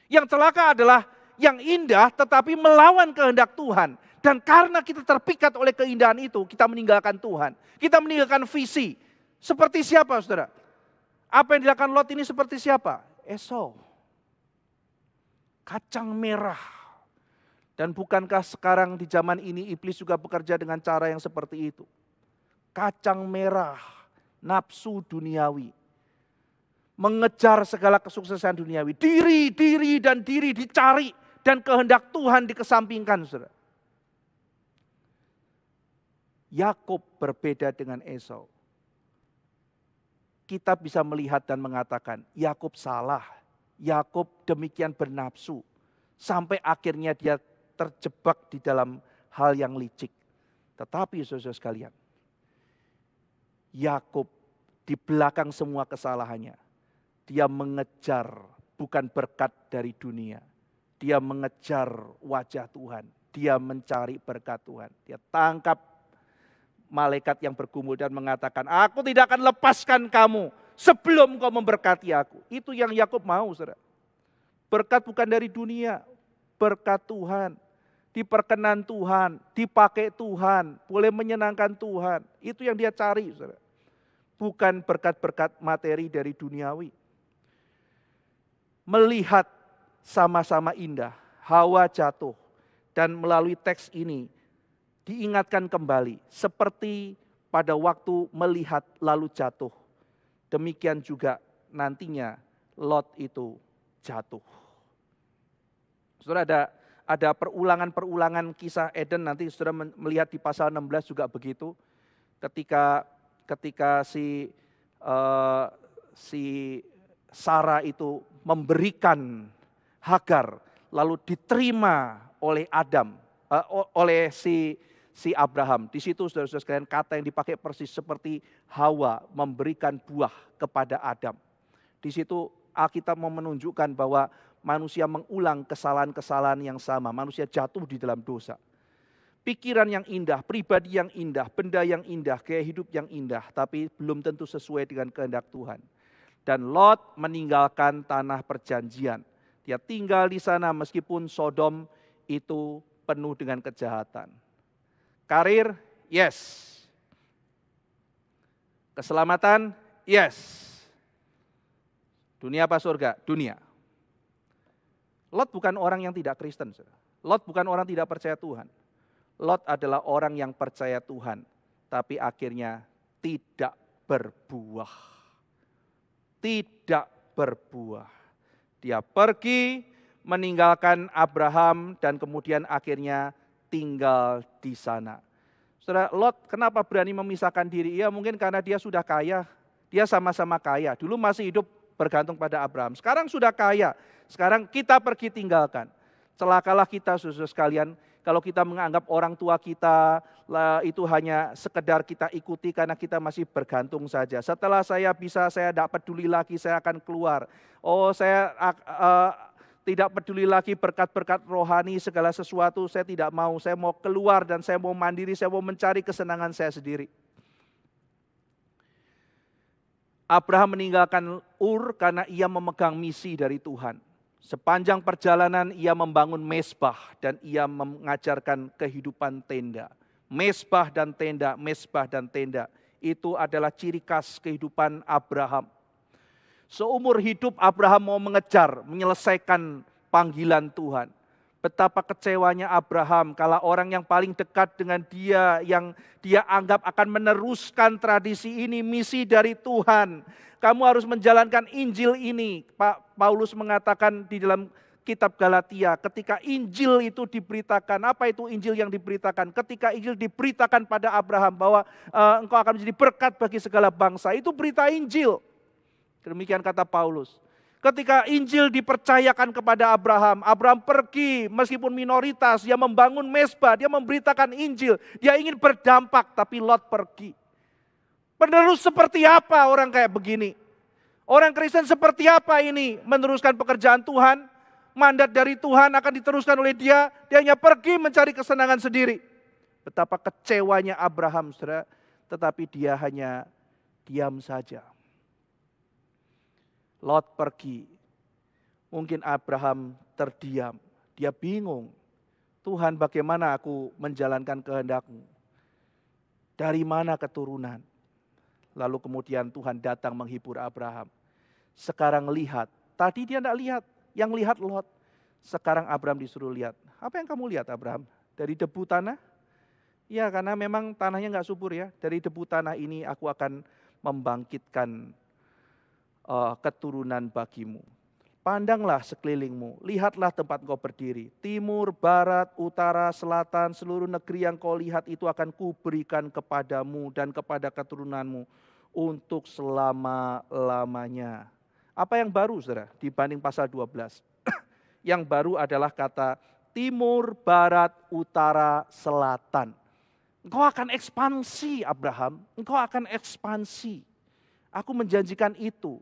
Yang celaka adalah yang indah tetapi melawan kehendak Tuhan. Dan karena kita terpikat oleh keindahan itu, kita meninggalkan Tuhan. Kita meninggalkan visi. Seperti siapa, saudara? Apa yang dilakukan Lot ini seperti siapa? Esau. Kacang merah. Dan bukankah sekarang di zaman ini iblis juga bekerja dengan cara yang seperti itu? Kacang merah, nafsu duniawi. Mengejar segala kesuksesan duniawi. Diri dicari. Dan kehendak Tuhan dikesampingkan, saudara. Yakub berbeda dengan Esau. Kita bisa melihat dan mengatakan, Yakub salah. Yakub demikian bernafsu. Sampai akhirnya dia terjebak di dalam hal yang licik. Tetapi saudara sekalian, Yakub di belakang semua kesalahannya, dia mengejar bukan berkat dari dunia. Dia mengejar wajah Tuhan. Dia mencari berkat Tuhan. Dia tangkap malaikat yang bergumul dan mengatakan, aku tidak akan lepaskan kamu sebelum kau memberkati aku. Itu yang Yakub mau, saudara. Berkat bukan dari dunia, berkat Tuhan. Diperkenan Tuhan, dipakai Tuhan, boleh menyenangkan Tuhan. Itu yang dia cari, saudara. Bukan berkat-berkat materi dari duniawi. Melihat sama-sama indah, Hawa jatuh. Dan melalui teks ini diingatkan kembali. Seperti pada waktu melihat lalu jatuh. Demikian juga nantinya Lot itu jatuh. Saudara, ada perulangan-perulangan kisah Eden, nanti saudara melihat di pasal 16 juga begitu. Ketika si Sarah itu memberikan Hagar, lalu diterima oleh oleh si Abraham. Di situ saudara-saudara sekalian kata yang dipakai persis seperti Hawa memberikan buah kepada Adam. Di situ Alkitab mau menunjukkan bahwa manusia mengulang kesalahan-kesalahan yang sama. Manusia jatuh di dalam dosa. Pikiran yang indah, pribadi yang indah, benda yang indah, gaya hidup yang indah. Tapi belum tentu sesuai dengan kehendak Tuhan. Dan Lot meninggalkan tanah perjanjian. Dia tinggal di sana meskipun Sodom itu penuh dengan kejahatan. Karir, yes. Keselamatan, yes. Dunia apa surga? Dunia. Lot bukan orang yang tidak Kristen. Lot bukan orang tidak percaya Tuhan. Lot adalah orang yang percaya Tuhan, tapi akhirnya tidak berbuah. Tidak berbuah. Dia pergi meninggalkan Abraham dan kemudian akhirnya tinggal di sana. Saudara, Lot kenapa berani memisahkan diri? Ya mungkin karena dia sudah kaya, dia sama-sama kaya. Dulu masih hidup bergantung pada Abraham. Sekarang sudah kaya, sekarang kita pergi tinggalkan. Celakalah kita saudara sekalian, kalau kita menganggap orang tua kita itu hanya sekedar kita ikuti karena kita masih bergantung saja. Setelah saya tidak peduli lagi, saya akan keluar. Oh, saya tidak peduli lagi berkat-berkat rohani, segala sesuatu saya tidak mau. Saya mau keluar dan saya mau mandiri, saya mau mencari kesenangan saya sendiri. Abraham meninggalkan Ur karena ia memegang misi dari Tuhan. Sepanjang perjalanan ia membangun mezbah dan ia mengajarkan kehidupan tenda. Mezbah dan tenda, mezbah dan tenda. Itu adalah ciri khas kehidupan Abraham. Seumur hidup Abraham mau mengejar, menyelesaikan panggilan Tuhan. Betapa kecewanya Abraham kalau orang yang paling dekat dengan dia, yang dia anggap akan meneruskan tradisi ini, misi dari Tuhan. Kamu harus menjalankan Injil ini. Pak Paulus mengatakan di dalam kitab Galatia, ketika Injil itu diberitakan, apa itu Injil yang diberitakan? Ketika Injil diberitakan pada Abraham bahwa engkau akan menjadi berkat bagi segala bangsa, itu berita Injil. Demikian kata Paulus. Ketika Injil dipercayakan kepada Abraham, Abraham pergi meskipun minoritas, dia membangun mezbah, dia memberitakan Injil, dia ingin berdampak, tapi Lot pergi. Penerus seperti apa orang kayak begini? Orang Kristen seperti apa ini? Meneruskan pekerjaan Tuhan, mandat dari Tuhan akan diteruskan oleh dia hanya pergi mencari kesenangan sendiri. Betapa kecewanya Abraham, saudara, tetapi dia hanya diam saja. Lot pergi, mungkin Abraham terdiam, dia bingung. Tuhan, bagaimana aku menjalankan kehendak-Mu? Dari mana keturunan? Lalu kemudian Tuhan datang menghibur Abraham. Sekarang lihat, tadi dia tidak lihat, yang lihat Lot. Sekarang Abraham disuruh lihat. Apa yang kamu lihat Abraham? Dari debu tanah? Ya, karena memang tanahnya enggak subur ya. Dari debu tanah ini aku akan membangkitkan keturunan bagimu. Pandanglah sekelilingmu, lihatlah tempat kau berdiri. Timur, barat, utara, selatan, seluruh negeri yang kau lihat itu akan kuberikan kepadamu dan kepada keturunanmu untuk selama-lamanya. Apa yang baru saudara dibanding pasal 12? Yang baru adalah kata timur, barat, utara, selatan. Engkau akan ekspansi Abraham, engkau akan ekspansi. Aku menjanjikan itu.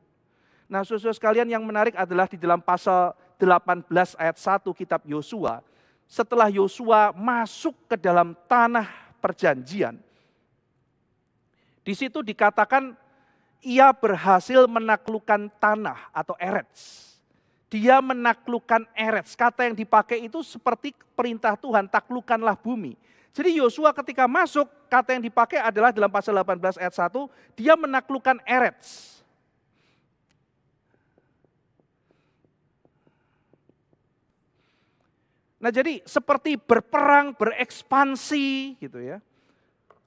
Nah, saudara sekalian, yang menarik adalah di dalam pasal 18 ayat 1 kitab Yosua. Setelah Yosua masuk ke dalam tanah perjanjian, di situ dikatakan ia berhasil menaklukkan tanah atau Erets. Dia menaklukkan Erets. Kata yang dipakai itu seperti perintah Tuhan, taklukkanlah bumi. Jadi Yosua ketika masuk, kata yang dipakai adalah dalam pasal 18 ayat 1, dia menaklukkan Erets. Nah, jadi seperti berperang, berekspansi gitu ya.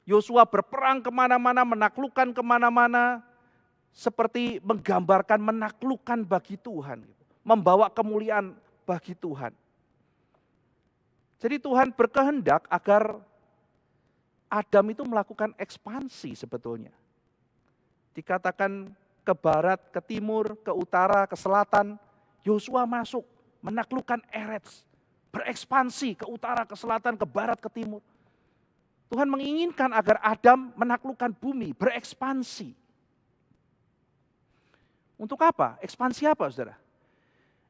Yosua berperang kemana-mana, menaklukkan kemana-mana. Seperti menggambarkan menaklukkan bagi Tuhan. Membawa kemuliaan bagi Tuhan. Jadi Tuhan berkehendak agar Adam itu melakukan ekspansi sebetulnya. Dikatakan ke barat, ke timur, ke utara, ke selatan. Yosua masuk, menaklukkan Erets. Berekspansi ke utara, ke selatan, ke barat, ke timur. Tuhan menginginkan agar Adam menaklukkan bumi, berekspansi. Untuk apa? Ekspansi apa, saudara?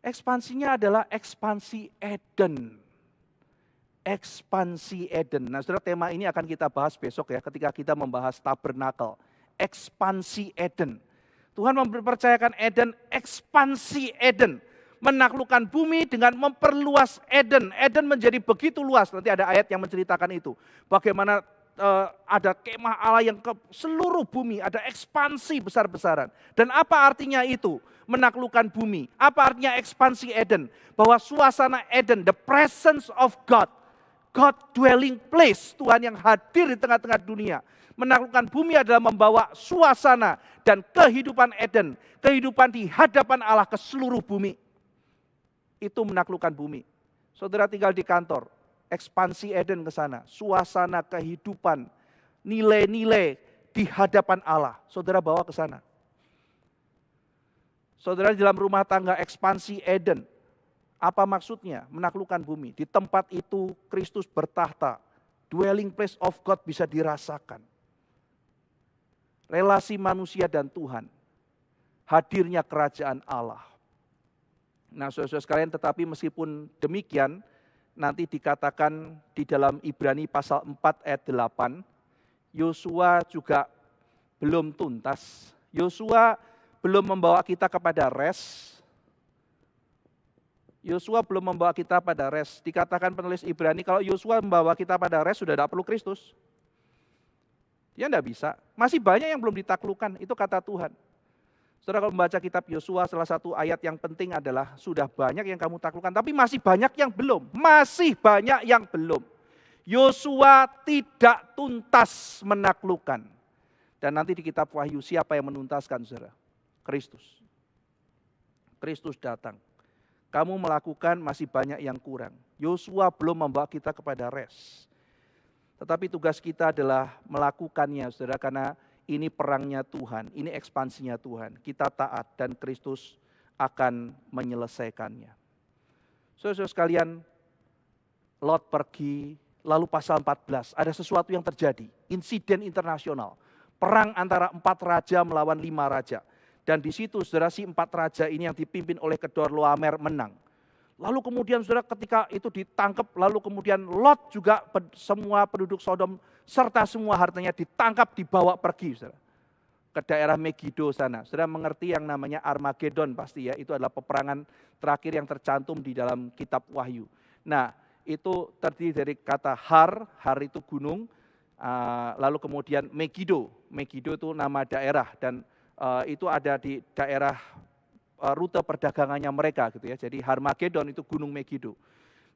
Ekspansinya adalah ekspansi Eden. Ekspansi Eden. Nah, saudara, tema ini akan kita bahas besok ya, ketika kita membahas tabernakel. Ekspansi Eden. Tuhan mempercayakan Eden, ekspansi Eden. Menaklukkan bumi dengan memperluas Eden. Eden menjadi begitu luas, nanti ada ayat yang menceritakan itu. Bagaimana ada kemah Allah yang ke seluruh bumi, ada ekspansi besar-besaran. Dan apa artinya itu? Menaklukkan bumi. Apa artinya ekspansi Eden? Bahwa suasana Eden, the presence of God. God dwelling place, Tuhan yang hadir di tengah-tengah dunia. Menaklukkan bumi adalah membawa suasana dan kehidupan Eden. Kehidupan di hadapan Allah ke seluruh bumi. Itu menaklukkan bumi. Saudara tinggal di kantor, ekspansi Eden ke sana, suasana kehidupan, nilai-nilai di hadapan Allah. Saudara bawa ke sana. Saudara di dalam rumah tangga, ekspansi Eden. Apa maksudnya? Menaklukkan bumi. Di tempat itu Kristus bertahta. Dwelling place of God bisa dirasakan. Relasi manusia dan Tuhan. Hadirnya kerajaan Allah. Nah, saudara-saudara sekalian, tetapi meskipun demikian, nanti dikatakan di dalam Ibrani pasal 4 ayat 8, Yosua juga belum tuntas. Yosua belum membawa kita kepada rest. Yosua belum membawa kita pada rest. Dikatakan penulis Ibrani, kalau Yosua membawa kita pada rest, sudah tidak perlu Kristus. Ya tidak bisa. Masih banyak yang belum ditaklukkan, itu kata Tuhan. Saudara kalau membaca kitab Yosua, salah satu ayat yang penting adalah sudah banyak yang kamu taklukkan, tapi masih banyak yang belum. Masih banyak yang belum. Yosua tidak tuntas menaklukkan. Dan nanti di kitab Wahyu siapa yang menuntaskan, saudara? Kristus. Kristus datang. Kamu melakukan masih banyak yang kurang. Yosua belum membawa kita kepada rest. Tetapi tugas kita adalah melakukannya, saudara, karena ini perangnya Tuhan, ini ekspansinya Tuhan. Kita taat dan Kristus akan menyelesaikannya. Saudara-saudara sekalian, Lot pergi, lalu pasal 14, ada sesuatu yang terjadi, insiden internasional. Perang antara 4 raja melawan 5 raja. Dan di situ saudara si 4 raja ini yang dipimpin oleh Kedorlaomer menang. Lalu kemudian saudara ketika itu ditangkap, lalu kemudian Lot juga semua penduduk Sodom serta semua hartanya ditangkap, dibawa pergi saudara, ke daerah Megiddo sana. Saudara mengerti yang namanya Armageddon pasti ya, itu adalah peperangan terakhir yang tercantum di dalam kitab Wahyu. Nah itu terdiri dari kata har itu gunung, lalu kemudian Megiddo itu nama daerah dan itu ada di daerah rute perdagangannya mereka gitu ya. Jadi Harmagedon itu gunung Megiddo.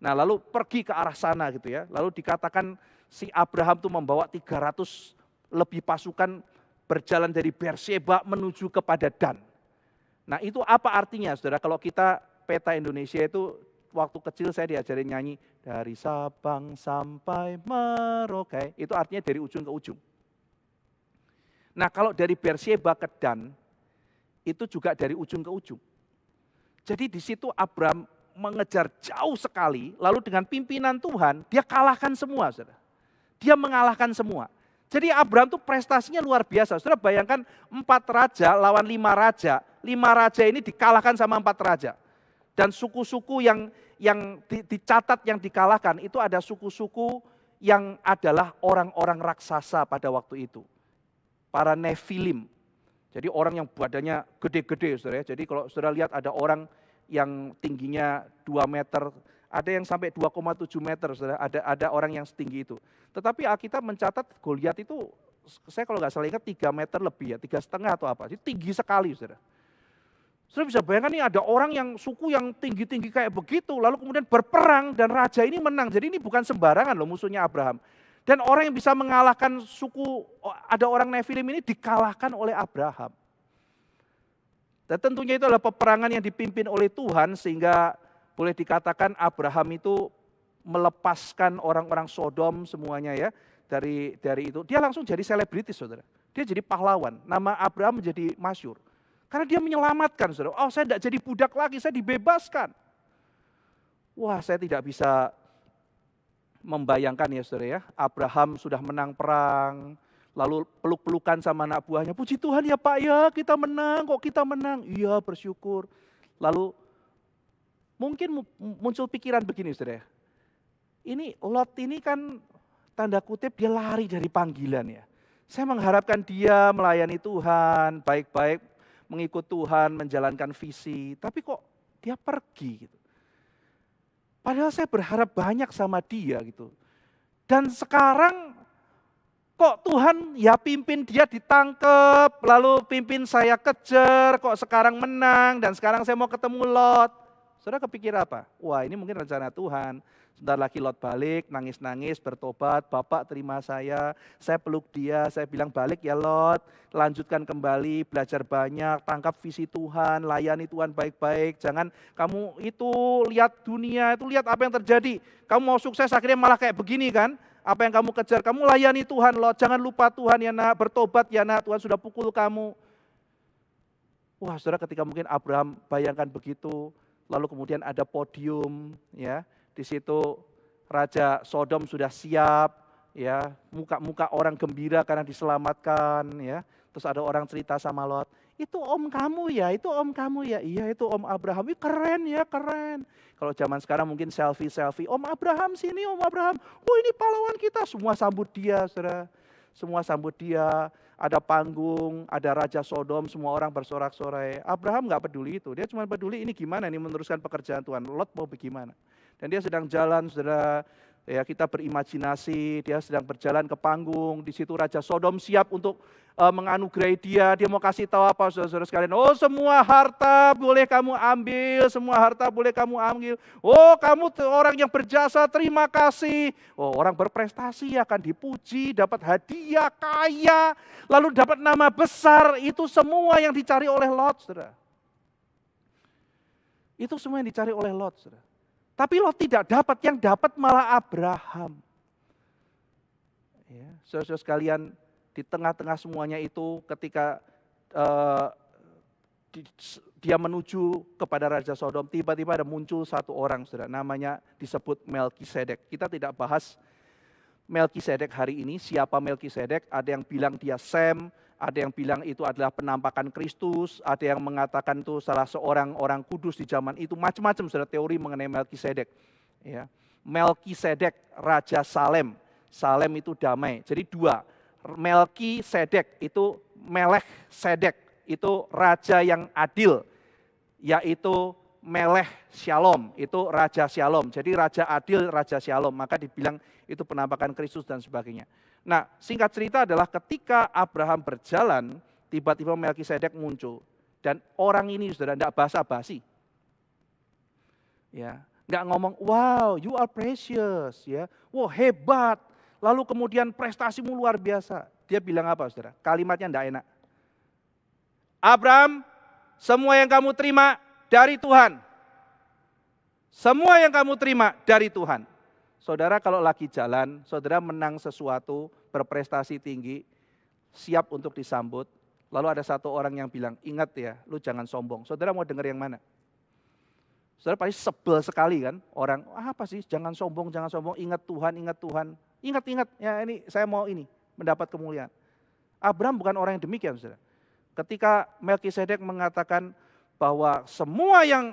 Nah lalu pergi ke arah sana gitu ya. Lalu dikatakan si Abraham tuh membawa 300 lebih pasukan berjalan dari Beersheba menuju kepada Dan. Nah itu apa artinya saudara? Kalau kita peta Indonesia itu waktu kecil saya diajarin nyanyi dari Sabang sampai Merauke. Itu artinya dari ujung ke ujung. Nah kalau dari Beersheba ke Dan, itu juga dari ujung ke ujung. Jadi di situ Abraham mengejar jauh sekali, lalu dengan pimpinan Tuhan, dia kalahkan semua. Saudara. Dia mengalahkan semua. Jadi Abraham itu prestasinya luar biasa. Saudara bayangkan 4 raja lawan 5 raja. 5 raja ini dikalahkan sama 4 raja. Dan suku-suku yang dicatat yang dikalahkan, itu ada suku-suku yang adalah orang-orang raksasa pada waktu itu. Para Nephilim. Jadi orang yang badannya gede-gede saudara ya. Jadi kalau saudara lihat ada orang yang tingginya 2 meter, ada yang sampai 2,7 meter saudara, ada orang yang setinggi itu. Tetapi Alkitab mencatat Goliat itu, saya kalau nggak salah ingat 3 meter lebih ya, 3,5 atau apa, jadi tinggi sekali saudara. Saudara bisa bayangkan nih ada orang yang suku yang tinggi-tinggi kayak begitu, lalu kemudian berperang dan raja ini menang. Jadi ini bukan sembarangan loh musuhnya Abraham. Dan orang yang bisa mengalahkan suku, ada orang Nephilim ini dikalahkan oleh Abraham. Dan tentunya itu adalah peperangan yang dipimpin oleh Tuhan sehingga boleh dikatakan Abraham itu melepaskan orang-orang Sodom semuanya ya dari itu. Dia langsung jadi selebritis saudara. Dia jadi pahlawan. Nama Abraham menjadi masyhur. Karena dia menyelamatkan saudara. Oh saya tidak jadi budak lagi, saya dibebaskan. Wah saya tidak bisa membayangkan ya saudara ya, Abraham sudah menang perang, lalu peluk-pelukan sama anak buahnya, puji Tuhan ya Pak ya kita menang, kok kita menang, iya bersyukur. Lalu mungkin muncul pikiran begini saudara ya, ini Lot ini kan tanda kutip dia lari dari panggilan ya. Saya mengharapkan dia melayani Tuhan, baik-baik, mengikut Tuhan, menjalankan visi, tapi kok dia pergi gitu. Padahal saya berharap banyak sama dia gitu. Dan sekarang kok Tuhan ya pimpin dia ditangkap, lalu pimpin saya kejar, kok sekarang menang dan sekarang saya mau ketemu Lot. Saudara kepikir apa? Wah, ini mungkin rencana Tuhan. Sebentar lagi Lot balik, nangis-nangis, bertobat, Bapak terima saya peluk dia, saya bilang balik ya Lot, lanjutkan kembali, belajar banyak, tangkap visi Tuhan, layani Tuhan baik-baik, jangan kamu itu lihat dunia, itu lihat apa yang terjadi, kamu mau sukses akhirnya malah kayak begini kan, apa yang kamu kejar, kamu layani Tuhan Lot, jangan lupa Tuhan ya nak, bertobat ya nak, Tuhan sudah pukul kamu. Wah saudara, ketika mungkin Abraham bayangkan begitu, lalu kemudian ada podium ya, di situ Raja Sodom sudah siap, ya, muka-muka orang gembira karena diselamatkan, ya. Terus ada orang cerita sama Lot, itu om kamu ya, itu om kamu ya, iya itu om Abraham, ih keren ya, keren. Kalau zaman sekarang mungkin selfie, om Abraham sini, om Abraham, oh ini pahlawan kita, semua sambut dia, saudara. Semua sambut dia, ada panggung, ada Raja Sodom, semua orang bersorak-sorai. Abraham nggak peduli itu, dia cuma peduli ini gimana nih meneruskan pekerjaan Tuhan, Lot mau bagaimana. Dan dia sedang jalan, saudara, ya kita berimajinasi, dia sedang berjalan ke panggung, di situ Raja Sodom siap untuk menganugerahi dia mau kasih tahu apa saudara-saudara sekalian, oh semua harta boleh kamu ambil, semua harta boleh kamu ambil, oh kamu orang yang berjasa terima kasih, oh orang berprestasi akan dipuji, dapat hadiah, kaya, lalu dapat nama besar, itu semua yang dicari oleh Lot, saudara. Itu semua yang dicari oleh Lot, saudara. Tapi Lot tidak dapat, yang dapat malah Abraham. Ya, saudara-saudara sekalian, di tengah-tengah semuanya itu ketika dia menuju kepada Raja Sodom, tiba-tiba ada muncul satu orang, saudara, namanya disebut Melkisedek. Kita tidak bahas Melkisedek hari ini, siapa Melkisedek, ada yang bilang dia Sem, ada yang bilang itu adalah penampakan Kristus, ada yang mengatakan itu salah seorang orang kudus di zaman itu, macam-macam saudara teori mengenai Melkisedek. Ya. Melkisedek, Raja Salem, Salem itu damai, jadi dua. Melkisedek itu Melech Sedek, itu raja yang adil, yaitu Melech Shalom, itu Raja Shalom. Jadi Raja Adil, Raja Shalom, maka dibilang itu penampakan Kristus dan sebagainya. Nah singkat cerita adalah ketika Abraham berjalan, tiba-tiba Melkisedek muncul. Dan orang ini sudah tidak basa-basi. Ya, nggak ngomong, wow you are precious, ya, wow hebat. Lalu kemudian prestasimu luar biasa. Dia bilang apa saudara? Kalimatnya tidak enak. Abraham, semua yang kamu terima dari Tuhan. Semua yang kamu terima dari Tuhan. Saudara kalau lagi jalan, saudara menang sesuatu, berprestasi tinggi, siap untuk disambut. Lalu ada satu orang yang bilang, ingat ya, lu jangan sombong. Saudara mau dengar yang mana? Saudara pasti sebel sekali kan, orang, apa sih jangan sombong, ingat Tuhan, ingat Tuhan. Ingat, ya ini saya mau ini, mendapat kemuliaan. Abraham bukan orang yang demikian, saudara. Ketika Melkisedek mengatakan bahwa semua yang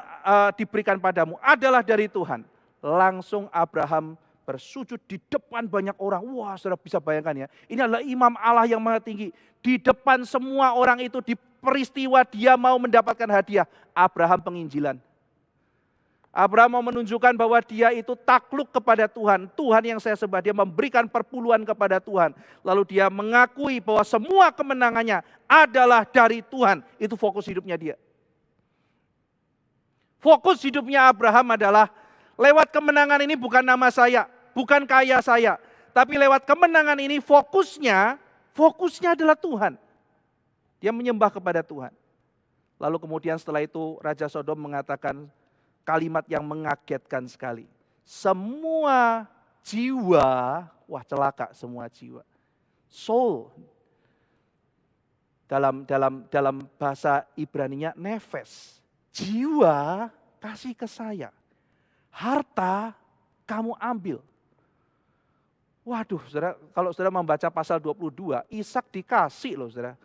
diberikan padamu adalah dari Tuhan, langsung Abraham bersujud di depan banyak orang. Wah, saudara bisa bayangkan ya, ini adalah imam Allah yang maha tinggi. Di depan semua orang itu, di peristiwa dia mau mendapatkan hadiah, Abraham penginjilan. Abraham mau menunjukkan bahwa dia itu takluk kepada Tuhan. Tuhan yang saya sembah, dia memberikan perpuluhan kepada Tuhan. Lalu dia mengakui bahwa semua kemenangannya adalah dari Tuhan. Itu fokus hidupnya dia. Fokus hidupnya Abraham adalah lewat kemenangan ini bukan nama saya, bukan kaya saya. Tapi lewat kemenangan ini fokusnya adalah Tuhan. Dia menyembah kepada Tuhan. Lalu kemudian setelah itu Raja Sodom mengatakan kalimat yang mengagetkan sekali. Semua jiwa, wah celaka semua jiwa. Soul. Dalam bahasa Ibraninya nefes. Jiwa kasih ke saya. Harta kamu ambil. Waduh, saudara, kalau saudara membaca pasal 22, Ishak dikasih loh, saudara.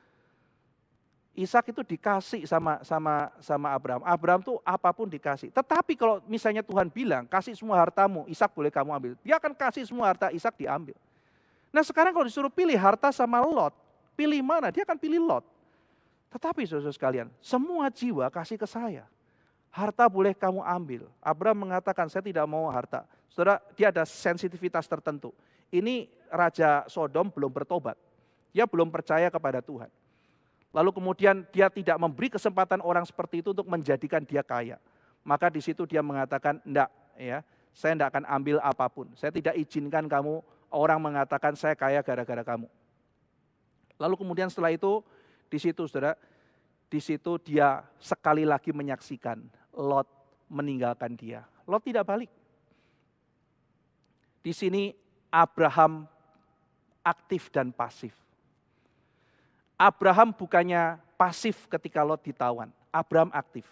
Ishak itu dikasih sama Abraham. Abraham tuh apapun dikasih. Tetapi kalau misalnya Tuhan bilang, kasih semua hartamu, Ishak boleh kamu ambil. Dia akan kasih semua harta Ishak diambil. Nah sekarang kalau disuruh pilih harta sama Lot, pilih mana? Dia akan pilih Lot. Tetapi saudara sekalian, semua jiwa kasih ke saya. Harta boleh kamu ambil. Abraham mengatakan, saya tidak mau harta. Saudara, dia ada sensitivitas tertentu. Ini Raja Sodom belum bertobat. Dia belum percaya kepada Tuhan. Lalu kemudian dia tidak memberi kesempatan orang seperti itu untuk menjadikan dia kaya. Maka di situ dia mengatakan, enggak, ya, saya enggak akan ambil apapun. Saya tidak izinkan kamu, orang mengatakan saya kaya gara-gara kamu. Lalu kemudian setelah itu, di situ saudara, di situ dia sekali lagi menyaksikan Lot meninggalkan dia. Lot tidak balik. Di sini Abraham aktif dan pasif. Abraham bukannya pasif ketika Lot ditawan. Abraham aktif.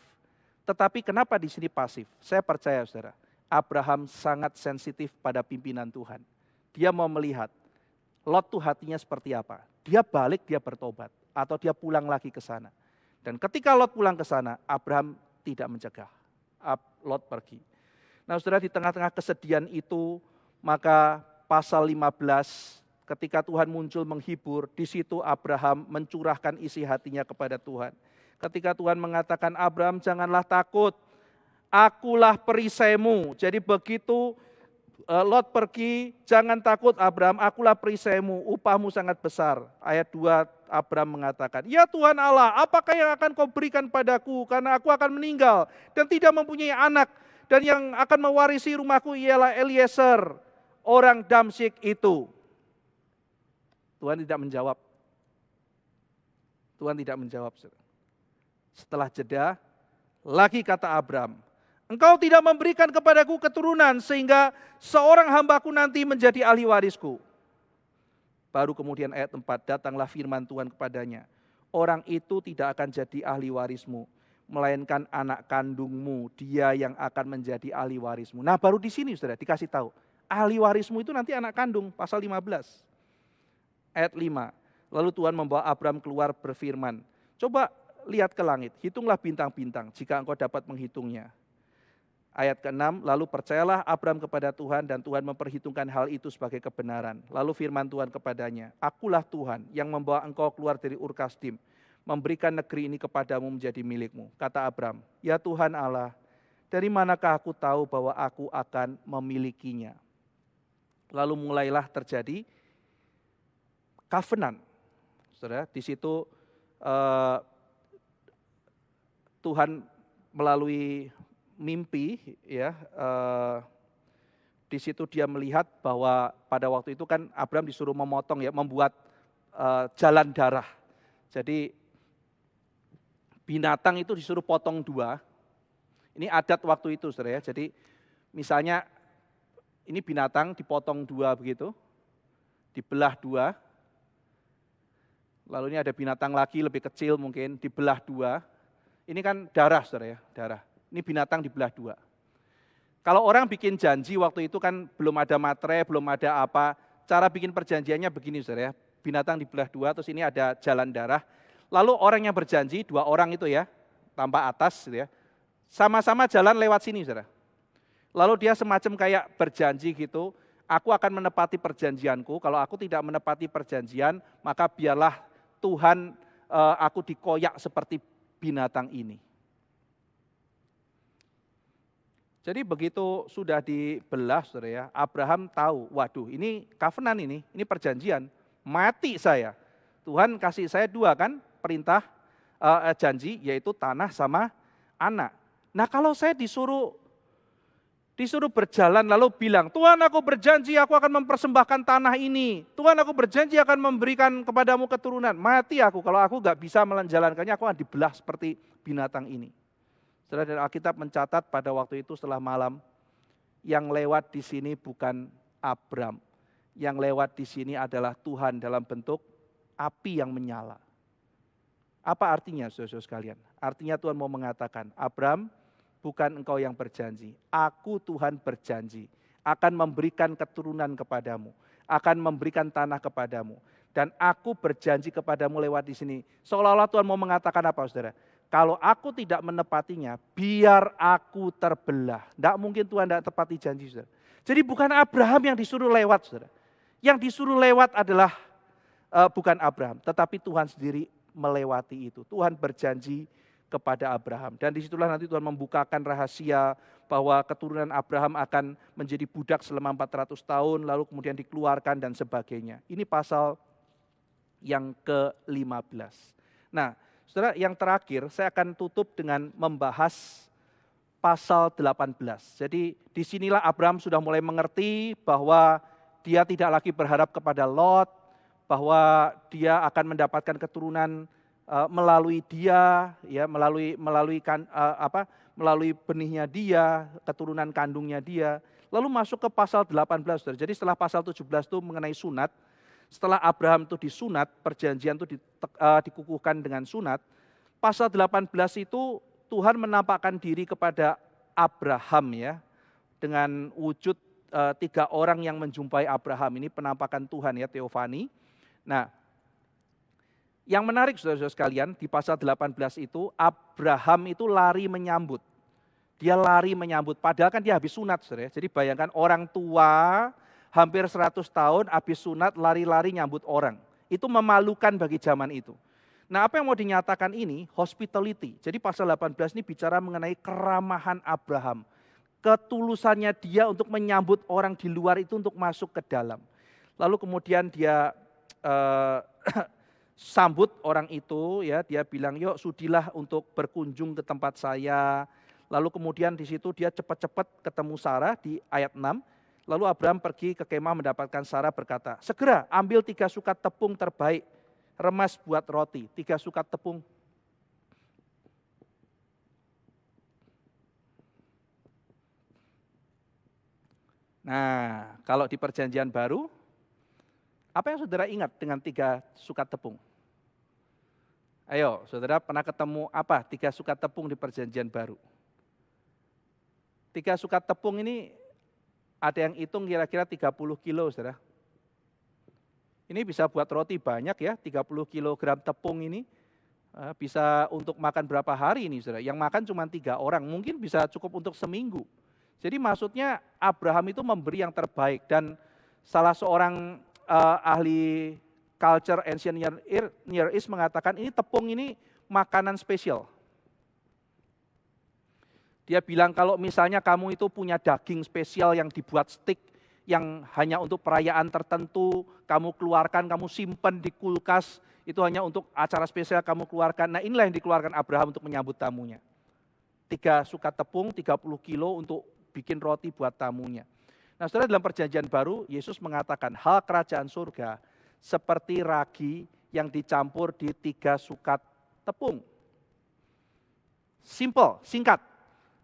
Tetapi kenapa di sini pasif? Saya percaya saudara, Abraham sangat sensitif pada pimpinan Tuhan. Dia mau melihat Lot tuh hatinya seperti apa. Dia balik, dia bertobat. Atau dia pulang lagi ke sana. Dan ketika Lot pulang ke sana, Abraham tidak mencegah. Lot pergi. Nah saudara, di tengah-tengah kesedihan itu, maka pasal 15, ketika Tuhan muncul menghibur, di situ Abraham mencurahkan isi hatinya kepada Tuhan. Ketika Tuhan mengatakan, Abraham janganlah takut, akulah perisaimu. Jadi begitu Lot pergi, jangan takut Abraham, akulah perisaimu, upahmu sangat besar. Ayat 2 Abraham mengatakan, ya Tuhan Allah, apakah yang akan kau berikan padaku, karena aku akan meninggal dan tidak mempunyai anak. Dan yang akan mewarisi rumahku ialah Eliezer, orang Damsyik itu. Tuhan tidak menjawab. Tuhan tidak menjawab. Setelah jeda, lagi kata Abraham, engkau tidak memberikan kepadaku keturunan sehingga seorang hambaku nanti menjadi ahli warisku. Baru kemudian ayat 4, datanglah firman Tuhan kepadanya. Orang itu tidak akan jadi ahli warismu, melainkan anak kandungmu, dia yang akan menjadi ahli warismu. Nah baru di sini saudara dikasih tahu, ahli warismu itu nanti anak kandung, pasal 15. Ayat 5, lalu Tuhan membawa Abraham keluar berfirman, coba lihat ke langit, hitunglah bintang-bintang jika engkau dapat menghitungnya. Ayat ke-6, lalu percayalah Abraham kepada Tuhan dan Tuhan memperhitungkan hal itu sebagai kebenaran. Lalu firman Tuhan kepadanya, akulah Tuhan yang membawa engkau keluar dari Ur Kasdim, memberikan negeri ini kepadamu menjadi milikmu. Kata Abraham, ya Tuhan Allah, dari manakah aku tahu bahwa aku akan memilikinya? Lalu mulailah terjadi covenant. Saudara, di situ Tuhan melalui mimpi, ya, di situ dia melihat bahwa pada waktu itu kan Abraham disuruh memotong, ya, membuat jalan darah. Jadi binatang itu disuruh potong 2. Ini adat waktu itu, saudara, ya. Jadi misalnya ini binatang dipotong 2 begitu, dibelah 2. Lalu ini ada binatang lagi lebih kecil mungkin dibelah 2. Ini kan darah, saudara, ya, darah. Ini binatang dibelah 2. Kalau orang bikin janji waktu itu kan belum ada materai, belum ada apa. Cara bikin perjanjiannya begini saudara ya. Binatang dibelah 2, terus ini ada jalan darah. Lalu orang yang berjanji, 2 orang itu ya, tanpa atas gitu ya. Sama-sama jalan lewat sini saudara. Lalu dia semacam kayak berjanji gitu, aku akan menepati perjanjianku. Kalau aku tidak menepati perjanjian, maka biarlah Tuhan aku dikoyak seperti binatang ini. Jadi begitu sudah dibelah saudara ya, Abraham tahu, waduh ini covenant ini perjanjian, mati saya. Tuhan kasih saya 2 kan perintah janji, yaitu tanah sama anak. Nah kalau saya disuruh berjalan lalu bilang, Tuhan aku berjanji aku akan mempersembahkan tanah ini, Tuhan aku berjanji akan memberikan kepadamu keturunan, mati aku kalau aku gak bisa menjalankannya, aku akan dibelah seperti binatang ini. Saudara, dan Alkitab mencatat pada waktu itu setelah malam, yang lewat di sini bukan Abram, yang lewat di sini adalah Tuhan dalam bentuk api yang menyala. Apa artinya saudara-saudara sekalian? Artinya Tuhan mau mengatakan, Abram, bukan engkau yang berjanji, aku Tuhan berjanji akan memberikan keturunan kepadamu, akan memberikan tanah kepadamu, dan aku berjanji kepadamu lewat di sini. Seolah-olah Tuhan mau mengatakan apa saudara? Kalau aku tidak menepatinya, biar aku terbelah. Tidak mungkin Tuhan tidak tepati janji, saudara. Jadi bukan Abraham yang disuruh lewat, saudara. Yang disuruh lewat adalah bukan Abraham, tetapi Tuhan sendiri melewati itu. Tuhan berjanji kepada Abraham. Dan disitulah nanti Tuhan membukakan rahasia bahwa keturunan Abraham akan menjadi budak selama 400 tahun, lalu kemudian dikeluarkan dan sebagainya. Ini pasal yang ke-15. Nah, saudara, yang terakhir saya akan tutup dengan membahas pasal 18. Jadi disinilah Abraham sudah mulai mengerti bahwa dia tidak lagi berharap kepada Lot, bahwa dia akan mendapatkan keturunan melalui dia, ya, melalui benihnya dia, keturunan kandungnya dia. Lalu masuk ke pasal 18, saudara. Jadi setelah pasal 17 itu mengenai sunat, setelah Abraham itu disunat, perjanjian itu dikukuhkan dengan sunat, pasal 18 itu Tuhan menampakkan diri kepada Abraham, ya, dengan wujud 3 orang yang menjumpai Abraham. Ini penampakan Tuhan, ya, teofani. Nah, yang menarik saudara-saudara sekalian, di pasal 18 itu Abraham itu lari menyambut. Dia lari menyambut, padahal kan dia habis sunat, saudara. Jadi bayangkan orang tua hampir 100 tahun habis sunat lari-lari nyambut orang. Itu memalukan bagi zaman itu. Nah, apa yang mau dinyatakan ini? Hospitality. Jadi pasal 18 ini bicara mengenai keramahan Abraham. Ketulusannya dia untuk menyambut orang di luar itu untuk masuk ke dalam. Lalu kemudian dia sambut orang itu, ya, dia bilang, yuk sudilah untuk berkunjung ke tempat saya. Lalu kemudian di situ dia cepat-cepat ketemu Sarah di ayat 6. Lalu Abraham pergi ke kemah mendapatkan Sarah, berkata, segera ambil 3 sukat tepung terbaik, remas buat roti, 3 sukat tepung. Nah, kalau di perjanjian baru, apa yang saudara ingat dengan 3 sukat tepung? Ayo, saudara pernah ketemu apa 3 sukat tepung di perjanjian baru? 3 sukat tepung ini ada yang hitung kira-kira 30 kilo, saudara. Ini bisa buat roti banyak, ya, 30 kilogram tepung ini bisa untuk makan berapa hari ini, saudara. Yang makan cuma 3 orang, mungkin bisa cukup untuk seminggu. Jadi maksudnya Abraham itu memberi yang terbaik, dan salah seorang ahli culture ancient Near East mengatakan ini tepung ini makanan spesial. Dia bilang kalau misalnya kamu itu punya daging spesial yang dibuat steak, yang hanya untuk perayaan tertentu, kamu keluarkan, kamu simpan di kulkas, itu hanya untuk acara spesial kamu keluarkan. Nah, inilah yang dikeluarkan Abraham untuk menyambut tamunya. 3 sukat tepung, 30 kilo untuk bikin roti buat tamunya. Nah, saudara, dalam perjanjian baru, Yesus mengatakan hal kerajaan surga seperti ragi yang dicampur di 3 sukat tepung. Simple, singkat.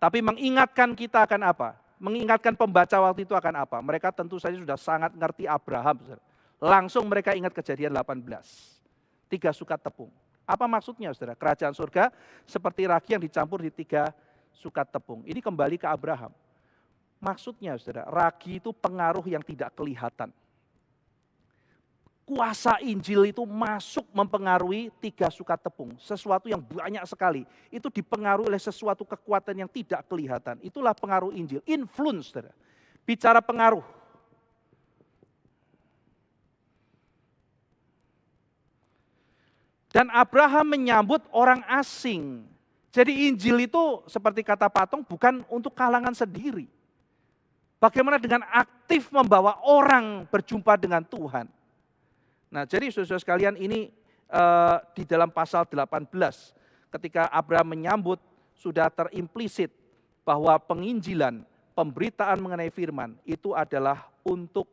Tapi mengingatkan kita akan apa? Mengingatkan pembaca waktu itu akan apa? Mereka tentu saja sudah sangat ngerti Abraham. Saudara. Langsung mereka ingat Kejadian 18. 3 sukat tepung. Apa maksudnya, saudara? Kerajaan surga seperti ragi yang dicampur di 3 sukat tepung. Ini kembali ke Abraham. Maksudnya, saudara, ragi itu pengaruh yang tidak kelihatan. Kuasa Injil itu masuk mempengaruhi 3 sukat tepung. Sesuatu yang banyak sekali. Itu dipengaruhi oleh sesuatu kekuatan yang tidak kelihatan. Itulah pengaruh Injil. Influence, saudara. Bicara pengaruh. Dan Abraham menyambut orang asing. Jadi Injil itu seperti kata Patong bukan untuk kalangan sendiri. Bagaimana dengan aktif membawa orang berjumpa dengan Tuhan. Nah, jadi saudara-saudara sekalian, ini di dalam pasal 18 ketika Abraham menyambut sudah terimplisit bahwa penginjilan, pemberitaan mengenai firman itu adalah untuk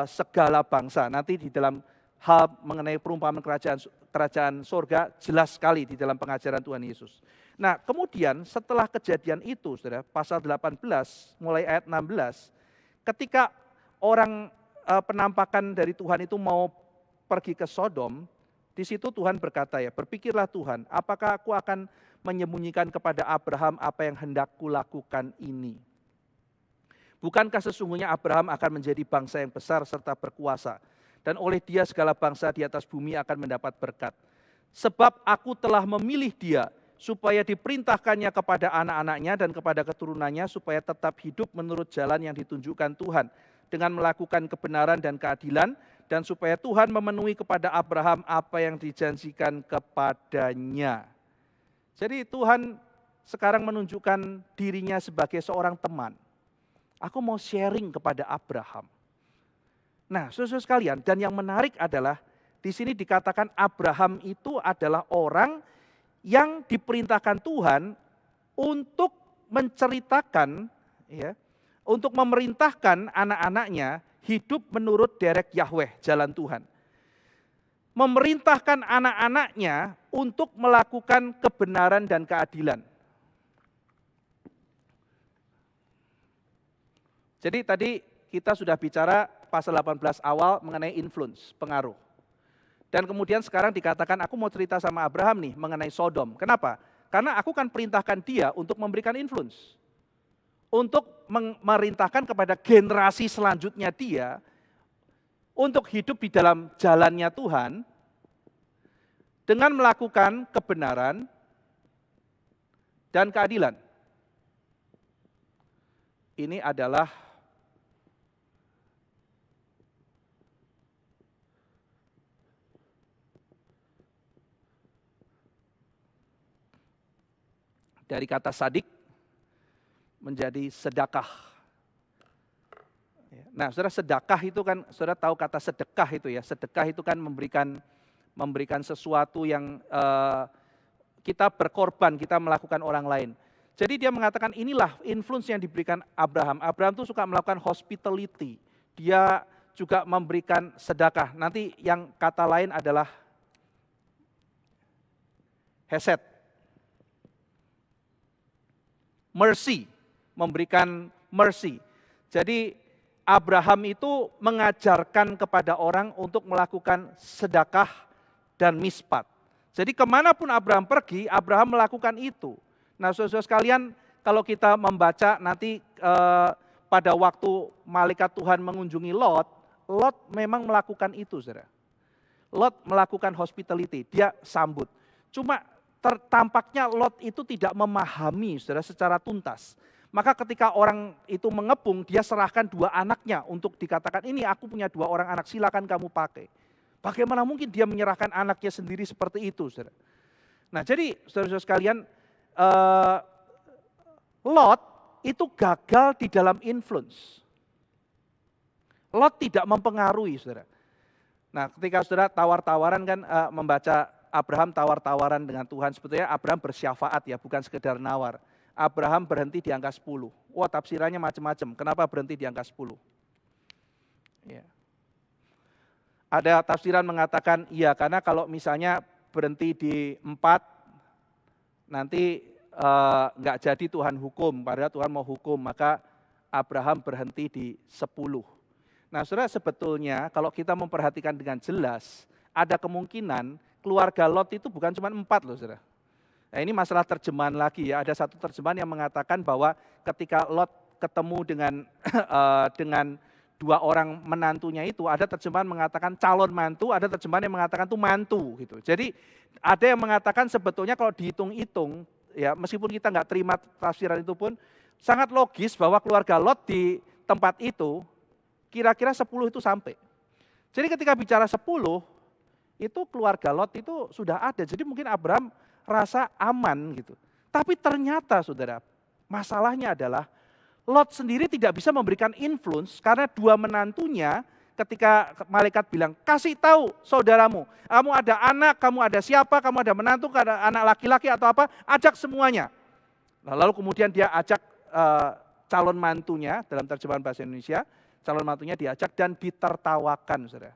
segala bangsa. Nanti di dalam hal mengenai perumpamaan kerajaan surga jelas sekali di dalam pengajaran Tuhan Yesus. Nah, kemudian setelah kejadian itu, saudara, pasal 18 mulai ayat 16, ketika orang penampakan dari Tuhan itu mau pergi ke Sodom, di situ Tuhan berkata, ya, berpikirlah Tuhan, apakah aku akan menyembunyikan kepada Abraham apa yang hendak kulakukan ini? Bukankah sesungguhnya Abraham akan menjadi bangsa yang besar serta berkuasa, dan oleh dia segala bangsa di atas bumi akan mendapat berkat. Sebab aku telah memilih dia, supaya diperintahkannya kepada anak-anaknya dan kepada keturunannya, supaya tetap hidup menurut jalan yang ditunjukkan Tuhan, dengan melakukan kebenaran dan keadilan, dan supaya Tuhan memenuhi kepada Abraham apa yang dijanjikan kepadanya. Jadi Tuhan sekarang menunjukkan dirinya sebagai seorang teman. Aku mau sharing kepada Abraham. Nah, saudara sekalian, dan yang menarik adalah di sini dikatakan Abraham itu adalah orang yang diperintahkan Tuhan untuk menceritakan, ya, untuk memerintahkan anak-anaknya hidup menurut derek Yahweh, jalan Tuhan. Memerintahkan anak-anaknya untuk melakukan kebenaran dan keadilan. Jadi tadi kita sudah bicara pasal 18 awal mengenai influence, pengaruh. Dan kemudian sekarang dikatakan aku mau cerita sama Abraham nih mengenai Sodom. Kenapa? Karena aku kan perintahkan dia untuk memberikan influence. Untuk memerintahkan kepada generasi selanjutnya dia untuk hidup di dalam jalannya Tuhan dengan melakukan kebenaran dan keadilan. Ini adalah dari kata sadik menjadi sedekah. Nah, saudara, sedekah itu kan, saudara tahu kata sedekah itu ya. Sedekah itu kan memberikan sesuatu yang kita berkorban, kita melakukan orang lain. Jadi dia mengatakan inilah influence yang diberikan Abraham. Abraham tuh suka melakukan hospitality. Dia juga memberikan sedekah. Nanti yang kata lain adalah hesed. Mercy, memberikan mercy. Jadi Abraham itu mengajarkan kepada orang untuk melakukan sedekah dan mispat. Jadi kemanapun Abraham pergi, Abraham melakukan itu. Nah, saudara-saudara sekalian, kalau kita membaca nanti pada waktu malaikat Tuhan mengunjungi Lot, Lot memang melakukan itu, saudara. Lot melakukan hospitality, dia sambut. Cuma tampaknya Lot itu tidak memahami, saudara, secara tuntas. Maka ketika orang itu mengepung, dia serahkan 2 anaknya untuk dikatakan, ini aku punya 2 orang anak, silakan kamu pakai. Bagaimana mungkin dia menyerahkan anaknya sendiri seperti itu, saudara? Nah, jadi saudara-saudara sekalian, Lot itu gagal di dalam influence. Lot tidak mempengaruhi, saudara. Nah, ketika saudara tawar-tawaran kan membaca Abraham tawar-tawaran dengan Tuhan, sebetulnya Abraham bersyafaat ya, bukan sekedar nawar. Abraham berhenti di angka 10. Wah, tafsirannya macam-macam. Kenapa berhenti di angka 10? Ya. Ada tafsiran mengatakan, iya karena kalau misalnya berhenti di 4, nanti nggak jadi Tuhan hukum, padahal Tuhan mau hukum, maka Abraham berhenti di 10. Nah, saudara, sebetulnya kalau kita memperhatikan dengan jelas, ada kemungkinan keluarga Lot itu bukan cuma 4 loh, saudara. Nah, ini masalah terjemahan lagi ya. Ada satu terjemahan yang mengatakan bahwa ketika Lot ketemu dengan 2 orang menantunya itu, ada terjemahan mengatakan calon mantu, ada terjemahan yang mengatakan itu mantu gitu. Jadi ada yang mengatakan sebetulnya kalau dihitung-hitung, ya meskipun kita nggak terima tafsiran itu pun, sangat logis bahwa keluarga Lot di tempat itu kira-kira 10 itu sampai. Jadi ketika bicara 10, itu keluarga Lot itu sudah ada. Jadi mungkin Abraham rasa aman gitu. Tapi ternyata saudara, masalahnya adalah Lot sendiri tidak bisa memberikan influence karena 2 menantunya ketika malaikat bilang, kasih tahu saudaramu, kamu ada anak, kamu ada siapa, kamu ada menantu, ada anak laki-laki atau apa, ajak semuanya. Lalu kemudian dia ajak calon mantunya, dalam terjemahan bahasa Indonesia, calon mantunya diajak dan ditertawakan, saudara.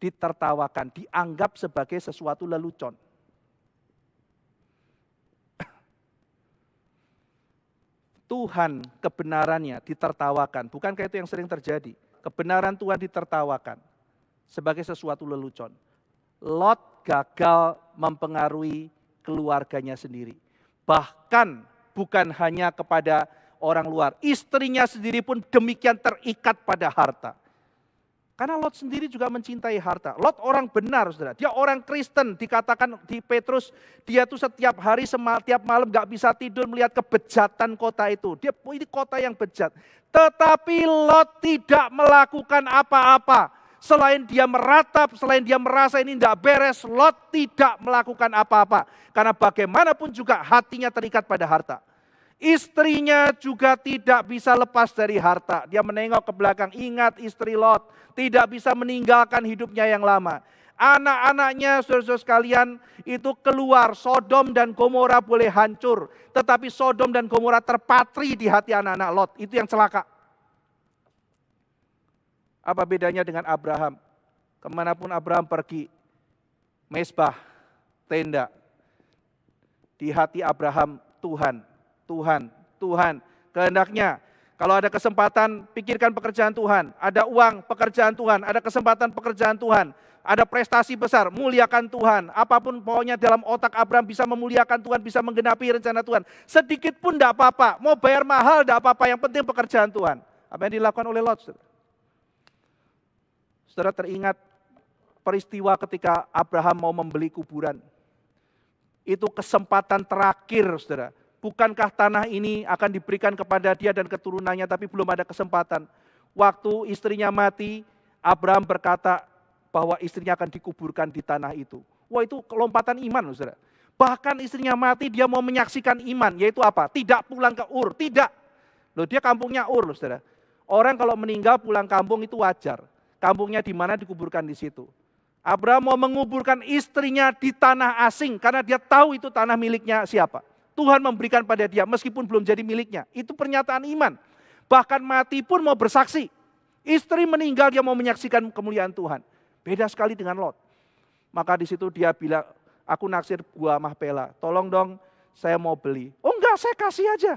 Ditertawakan, dianggap sebagai sesuatu lelucon. Tuhan kebenarannya ditertawakan, bukankah itu yang sering terjadi? Kebenaran Tuhan ditertawakan sebagai sesuatu lelucon. Lot gagal mempengaruhi keluarganya sendiri. Bahkan bukan hanya kepada orang luar, istrinya sendiri pun demikian terikat pada harta. Karena Lot sendiri juga mencintai harta. Lot orang benar, saudara. Dia orang Kristen, dikatakan di Petrus, dia tuh setiap hari, setiap malam gak bisa tidur melihat kebejatan kota itu. Ini kota yang bejat. Tetapi Lot tidak melakukan apa-apa. Selain dia meratap, selain dia merasa ini tidak beres, Lot tidak melakukan apa-apa. Karena bagaimanapun juga hatinya terikat pada harta. Istrinya juga tidak bisa lepas dari harta. Dia menengok ke belakang, ingat istri Lot. Tidak bisa meninggalkan hidupnya yang lama. Anak-anaknya, saudara-saudara sekalian, itu keluar. Sodom dan Gomora boleh hancur. Tetapi Sodom dan Gomora terpatri di hati anak-anak Lot. Itu yang celaka. Apa bedanya dengan Abraham? Kemanapun Abraham pergi, mezbah, tenda. Di hati Abraham, Tuhan, Tuhan, Tuhan. Kehendaknya, kalau ada kesempatan, pikirkan pekerjaan Tuhan. Ada uang, pekerjaan Tuhan. Ada kesempatan, pekerjaan Tuhan. Ada prestasi besar, muliakan Tuhan. Apapun pokoknya dalam otak Abraham bisa memuliakan Tuhan, bisa menggenapi rencana Tuhan. Sedikit pun tidak apa-apa, mau bayar mahal tidak apa-apa, yang penting pekerjaan Tuhan. Apa yang dilakukan oleh Lot? Saudara teringat peristiwa ketika Abraham mau membeli kuburan. Itu kesempatan terakhir, saudara. Bukankah tanah ini akan diberikan kepada dia dan keturunannya, tapi belum ada kesempatan. Waktu istrinya mati, Abraham berkata bahwa istrinya akan dikuburkan di tanah itu. Wah, itu kelompatan iman, saudara. Bahkan istrinya mati, dia mau menyaksikan iman, yaitu apa? Tidak pulang ke Ur, tidak. Loh, dia kampungnya Ur, saudara. Orang kalau meninggal pulang kampung itu wajar. Kampungnya di mana dikuburkan di situ. Abraham mau menguburkan istrinya di tanah asing karena dia tahu itu tanah miliknya siapa. Tuhan memberikan pada dia meskipun belum jadi miliknya. Itu pernyataan iman. Bahkan mati pun mau bersaksi. Istri meninggal dia mau menyaksikan kemuliaan Tuhan. Beda sekali dengan Lot. Maka di situ dia bilang, aku naksir buah Mahpela. Tolong dong, saya mau beli. Oh enggak, saya kasih aja.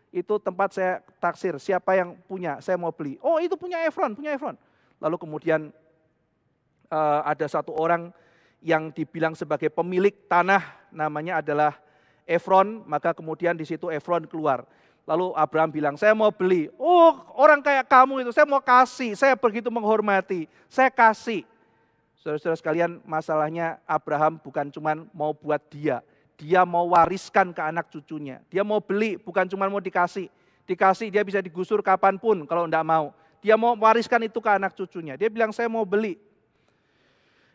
Itu tempat saya taksir. Siapa yang punya, saya mau beli. Oh itu punya Efron, punya Efron. Lalu kemudian ada satu orang yang dibilang sebagai pemilik tanah, namanya adalah Efron, maka kemudian di situ Efron keluar. Lalu Abraham bilang, saya mau beli. Oh orang kayak kamu itu, saya mau kasih, saya begitu menghormati, saya kasih. Saudara-saudara sekalian, masalahnya Abraham bukan cuma mau buat dia mau wariskan ke anak cucunya. Dia mau beli, bukan cuma mau dikasih. Dikasih dia bisa digusur kapanpun kalau enggak mau. Dia mau wariskan itu ke anak cucunya. Dia bilang, saya mau beli.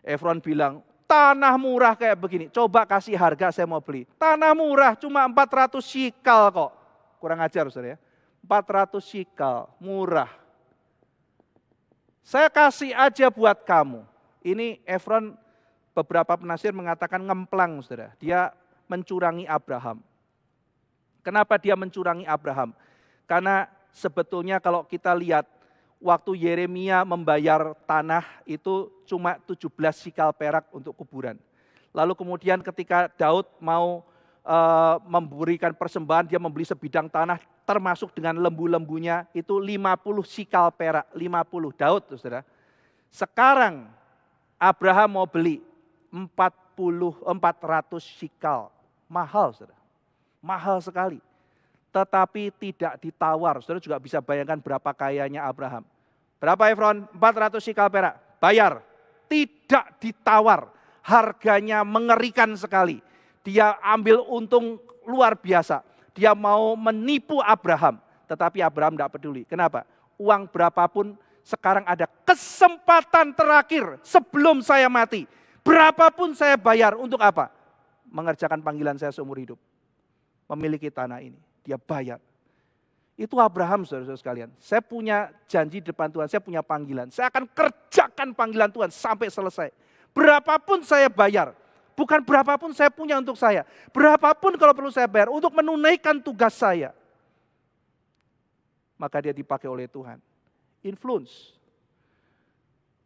Efron bilang, tanah murah kayak begini. Coba kasih harga, saya mau beli. Tanah murah, cuma 400 shikal kok. Kurang ajar, saudara ya. 400 shikal, murah. Saya kasih aja buat kamu. Ini Efron, beberapa penafsir mengatakan ngemplang, saudara. Dia mencurangi Abraham. Kenapa dia mencurangi Abraham? Karena sebetulnya kalau kita lihat, waktu Yeremia membayar tanah itu cuma 17 shikal perak untuk kuburan. Lalu kemudian ketika Daud mau memberikan persembahan, dia membeli sebidang tanah termasuk dengan lembu-lembunya itu 50 shikal perak, 50 Daud, saudara. Sekarang Abraham mau beli 400 shikal, mahal, saudara. Mahal sekali. Tetapi tidak ditawar. Saudara juga bisa bayangkan berapa kayanya Abraham. Berapa Efron? 400 shikal perak. Bayar. Tidak ditawar. Harganya mengerikan sekali. Dia ambil untung luar biasa. Dia mau menipu Abraham. Tetapi Abraham tidak peduli. Kenapa? Uang berapapun sekarang ada kesempatan terakhir sebelum saya mati. Berapapun saya bayar untuk apa? Mengerjakan panggilan saya seumur hidup. Memiliki tanah ini. Dia bayar. Itu Abraham, saudara-saudara sekalian. Saya punya janji di depan Tuhan, saya punya panggilan. Saya akan kerjakan panggilan Tuhan sampai selesai. Berapapun saya bayar. Bukan berapapun saya punya untuk saya. Berapapun kalau perlu saya bayar untuk menunaikan tugas saya. Maka dia dipakai oleh Tuhan. Influence.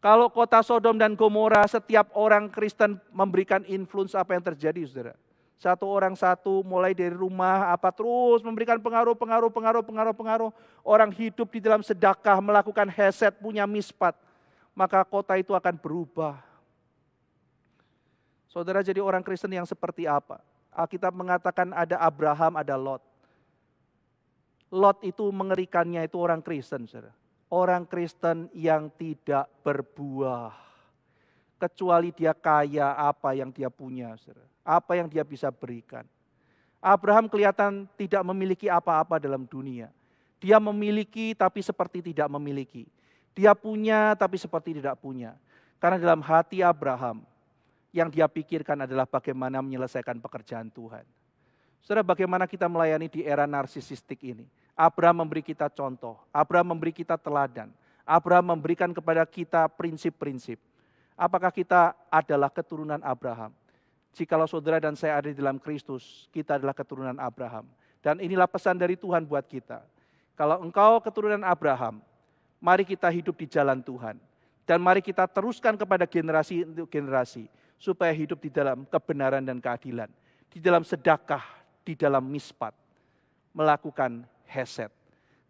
Kalau kota Sodom dan Gomora, setiap orang Kristen memberikan influence, apa yang terjadi, saudara? Satu orang satu, mulai dari rumah, terus memberikan pengaruh. Orang hidup di dalam sedekah, melakukan hesed, punya mispat. Maka kota itu akan berubah. Saudara jadi orang Kristen yang seperti apa? Alkitab mengatakan ada Abraham, ada Lot. Lot itu mengerikannya itu orang Kristen, saudara. Orang Kristen yang tidak berbuah. Kecuali dia kaya apa yang dia punya, saudara. Apa yang dia bisa berikan. Abraham kelihatan tidak memiliki apa-apa dalam dunia. Dia memiliki tapi seperti tidak memiliki. Dia punya tapi seperti tidak punya. Karena dalam hati Abraham, yang dia pikirkan adalah bagaimana menyelesaikan pekerjaan Tuhan. Saudara, bagaimana kita melayani di era narsisistik ini? Abraham memberi kita contoh, Abraham memberi kita teladan, Abraham memberikan kepada kita prinsip-prinsip. Apakah kita adalah keturunan Abraham? Jikalau saudara dan saya ada di dalam Kristus, kita adalah keturunan Abraham. Dan inilah pesan dari Tuhan buat kita. Kalau engkau keturunan Abraham, mari kita hidup di jalan Tuhan. Dan mari kita teruskan kepada generasi untuk generasi. Supaya hidup di dalam kebenaran dan keadilan. Di dalam sedekah, di dalam mispat. Melakukan hesed.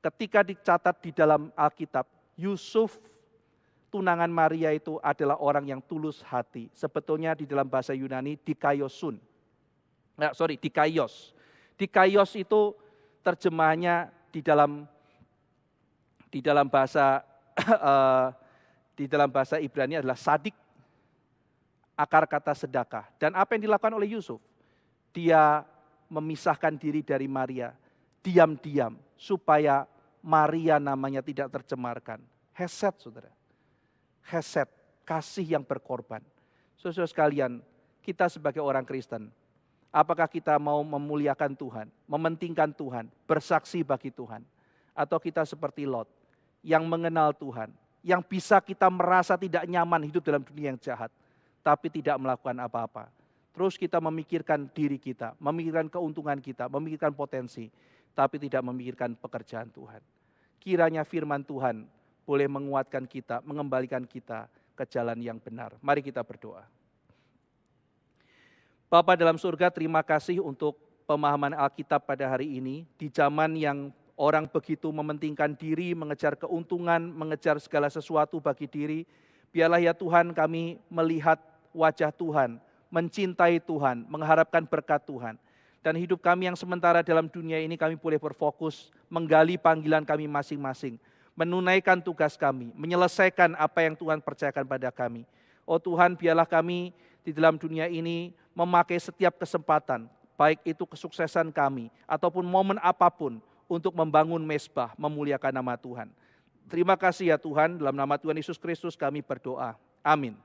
Ketika dicatat di dalam Alkitab, Yusuf tunangan Maria itu adalah orang yang tulus hati. Sebetulnya di dalam bahasa Yunani dikaiosun. Dikaios. Dikaios itu terjemahannya di dalam bahasa Ibrani adalah sadik, akar kata sedekah. Dan apa yang dilakukan oleh Yusuf? Dia memisahkan diri dari Maria, diam-diam, supaya Maria namanya tidak tercemarkan. Hesed, saudara. Hesed, kasih yang berkorban. Saudara sekalian, kita sebagai orang Kristen, apakah kita mau memuliakan Tuhan, mementingkan Tuhan, bersaksi bagi Tuhan? Atau kita seperti Lot, yang mengenal Tuhan, yang bisa kita merasa tidak nyaman hidup dalam dunia yang jahat, tapi tidak melakukan apa-apa. Terus kita memikirkan diri kita, memikirkan keuntungan kita, memikirkan potensi, tapi tidak memikirkan pekerjaan Tuhan. Kiranya firman Tuhan boleh menguatkan kita, mengembalikan kita ke jalan yang benar. Mari kita berdoa. Bapa dalam surga, terima kasih untuk pemahaman Alkitab pada hari ini. Di zaman yang orang begitu mementingkan diri, mengejar keuntungan, mengejar segala sesuatu bagi diri. Biarlah ya Tuhan kami melihat wajah Tuhan, mencintai Tuhan, mengharapkan berkat Tuhan. Dan hidup kami yang sementara dalam dunia ini kami boleh berfokus, menggali panggilan kami masing-masing. Menunaikan tugas kami, menyelesaikan apa yang Tuhan percayakan pada kami. Oh Tuhan, biarlah kami di dalam dunia ini memakai setiap kesempatan, baik itu kesuksesan kami, ataupun momen apapun, untuk membangun mezbah, memuliakan nama Tuhan. Terima kasih ya Tuhan, dalam nama Tuhan Yesus Kristus kami berdoa. Amin.